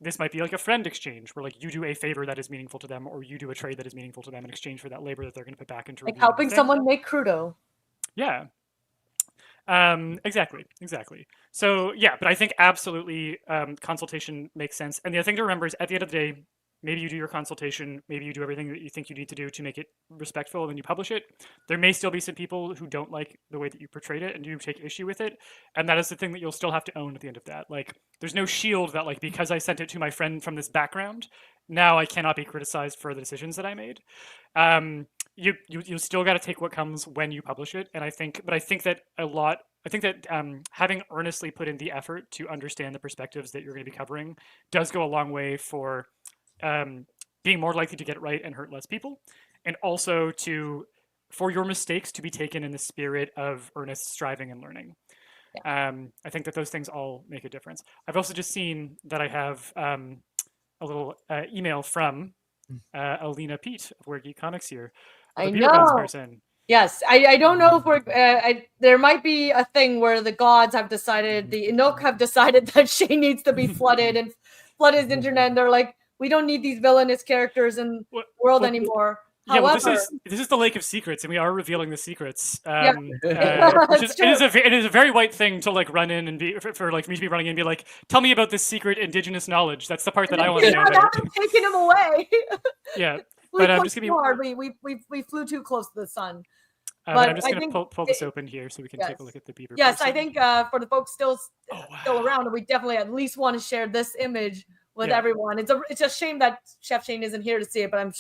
this might be like a friend exchange where like you do a favor that is meaningful to them, or you do a trade that is meaningful to them in exchange for that labor that they're going to put back into like helping someone make crudo. Yeah. Exactly. So yeah, but I think absolutely consultation makes sense. And the other thing to remember is at the end of the day, maybe you do your consultation, maybe you do everything that you think you need to do to make it respectful, and then you publish it. There may still be some people who don't like the way that you portrayed it and do take issue with it. And that is the thing that you'll still have to own at the end of that. Like, there's no shield that like, because I sent it to my friend from this background, now I cannot be criticized for the decisions that I made. You still got to take what comes when you publish it. And I think that having earnestly put in the effort to understand the perspectives that you're going to be covering does go a long way for being more likely to get it right and hurt less people, and also to for your mistakes to be taken in the spirit of earnest striving and learning. I think that those things all make a difference. I've also just seen that I have a little email from Alina Pete of Where Geek Comics here, I the Beer Bones know. person. Yes, I don't know if we're. There might be a thing where the gods have decided, the Enoch have decided that Shane needs to be flooded and flood his internet. And they're like, we don't need these villainous characters in the world anymore. Yeah, well, However, this is the Lake of Secrets, and we are revealing the secrets. Yeah. Which is it is a very white thing to like run in and be for like me to be running in and be like, tell me about this secret indigenous knowledge. That's the part that I want to know about. Taking him away. Yeah, we but I'm just gonna be hard. We flew too close to the sun. but I'm just going to pull this open here so we can take a look at the beaver. Yes, person. I think for the folks still around, we definitely at least want to share this image with everyone. It's a shame that Chef Shane isn't here to see it, but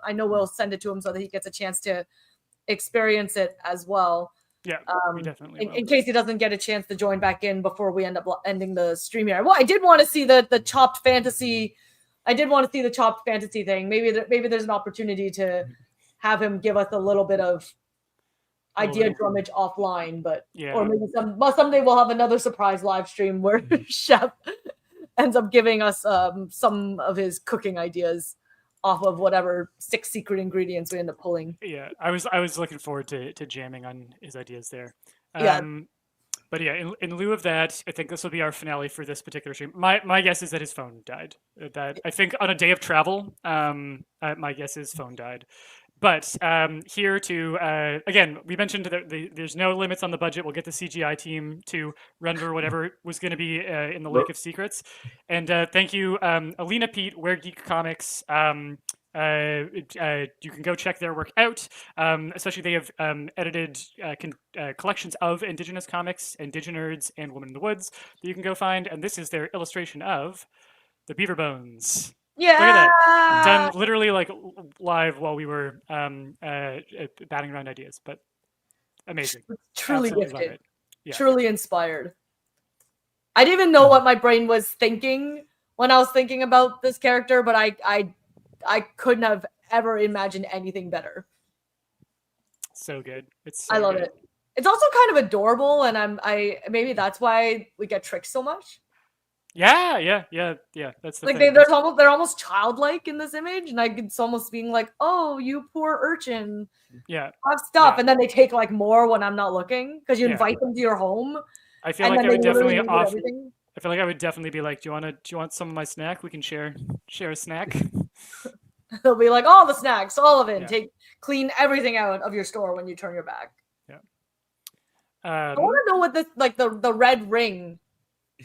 I know we'll send it to him so that he gets a chance to experience it as well. Yeah, we definitely will. In case he doesn't get a chance to join back in before we end up ending the stream here. Well, I did want to see the chopped fantasy. I did want to see the chopped fantasy thing. Maybe there's an opportunity to have him give us a little bit of idea drummage offline, but or maybe someday we'll have another surprise live stream where Chef ends up giving us some of his cooking ideas off of whatever 6 secret ingredients we end up pulling. Yeah, I was looking forward to jamming on his ideas there. But yeah, in lieu of that, I think this will be our finale for this particular stream. My guess is that his phone died. That I think on a day of travel, my guess is phone died. But here to, again, we mentioned that there's no limits on the budget. We'll get the CGI team to render whatever was going to be in the Lake of Secrets. And thank you, Alina Pete, Where Geek Comics. You can go check their work out. Especially they have edited collections of Indigenous comics, Indiginerds, and Woman in the Woods that you can go find. And this is their illustration of the Beaver Bones. Yeah, look at that. Done literally like live while we were batting around ideas, but amazing. Truly Absolutely gifted. Truly inspired. I didn't even know what my brain was thinking when I was thinking about this character, but I couldn't have ever imagined anything better. So good. I love it. It's also kind of adorable, and maybe that's why we get tricked so much. Yeah. That's the like thing. they're almost childlike in this image, and it's almost being like, "Oh, you poor urchin." Yeah. Have stuff, and then they take like more when I'm not looking because you invite them to your home. I feel like I would definitely offer. I feel like I would definitely be like, "Do you want some of my snack? We can share a snack." They'll be like, "All the snacks, all of it. Clean everything out of your store when you turn your back." Yeah. I want to know what this the red ring.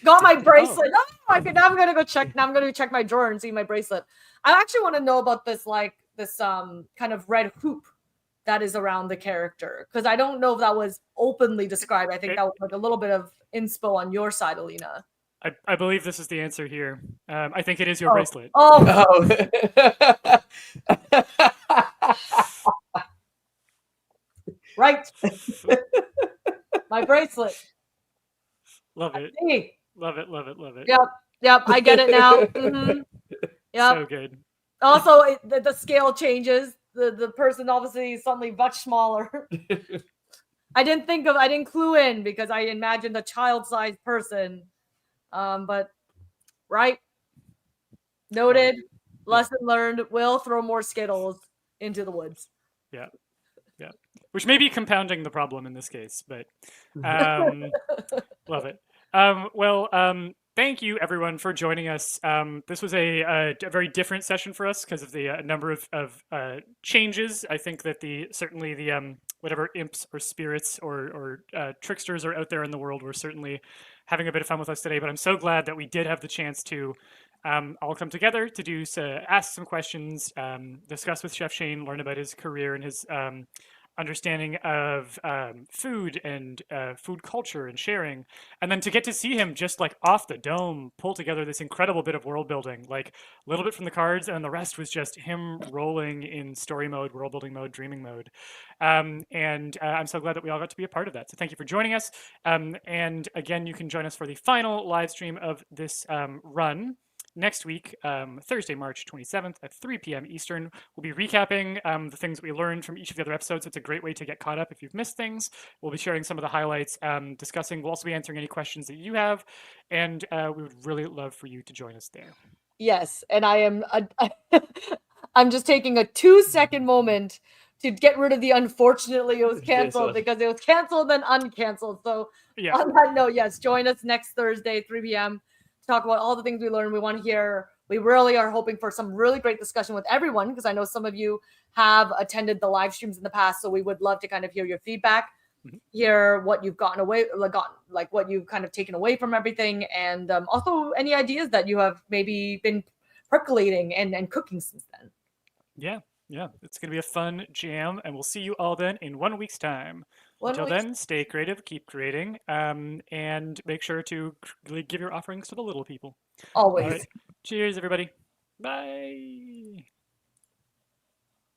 Got my bracelet. Now I'm gonna go check. Now I'm gonna check my drawer and see my bracelet. I actually want to know about this kind of red hoop that is around the character, because I don't know if that was openly described. I think that was like a little bit of inspo on your side, Alina. I believe this is the answer here. I think it is your bracelet. Oh. Right. My bracelet. Love it. Hey. Love it. Yep. I get it now. Mm-hmm. Yep. So good. Also, the scale changes. The person obviously is suddenly much smaller. I didn't clue in because I imagined a child-sized person. But right. Noted. Lesson learned. Will throw more Skittles into the woods. Yeah. Which may be compounding the problem in this case, but love it. Thank you everyone for joining us. This was a very different session for us because of the number of changes. I think that certainly the whatever imps or spirits or tricksters are out there in the world were certainly having a bit of fun with us today. But I'm so glad that we did have the chance to all come together to ask some questions, discuss with Chef Shane, learn about his career and his understanding of food and food culture and sharing, and then to get to see him just like off the dome pull together this incredible bit of world building, like a little bit from the cards, and the rest was just him rolling in story mode, world building mode, dreaming mode. And I'm so glad that we all got to be a part of that. So thank you for joining us. And again, you can join us for the final live stream of this run next week, Thursday, March 27th at 3 p.m. Eastern, we'll be recapping the things we learned from each of the other episodes. It's a great way to get caught up if you've missed things. We'll be sharing some of the highlights, discussing. We'll also be answering any questions that you have, and we would really love for you to join us there. Yes, and I am. I'm just taking a 2-second moment to get rid of the unfortunately it was canceled because it was canceled then uncanceled. So Yeah. on that note, yes, join us next Thursday, 3 p.m. to talk about all the things we learned. We want to hear. We really are hoping for some really great discussion with everyone because I know some of you have attended the live streams in the past, so we would love to kind of hear your feedback, hear what you've gotten away, like what you've kind of taken away from everything, and also any ideas that you have maybe been percolating and cooking since then. Yeah, it's going to be a fun jam, and we'll see you all then in 1 week's time. Until then, stay creative, keep creating, and make sure to give your offerings to the little people. Always. All right. Cheers, everybody. Bye.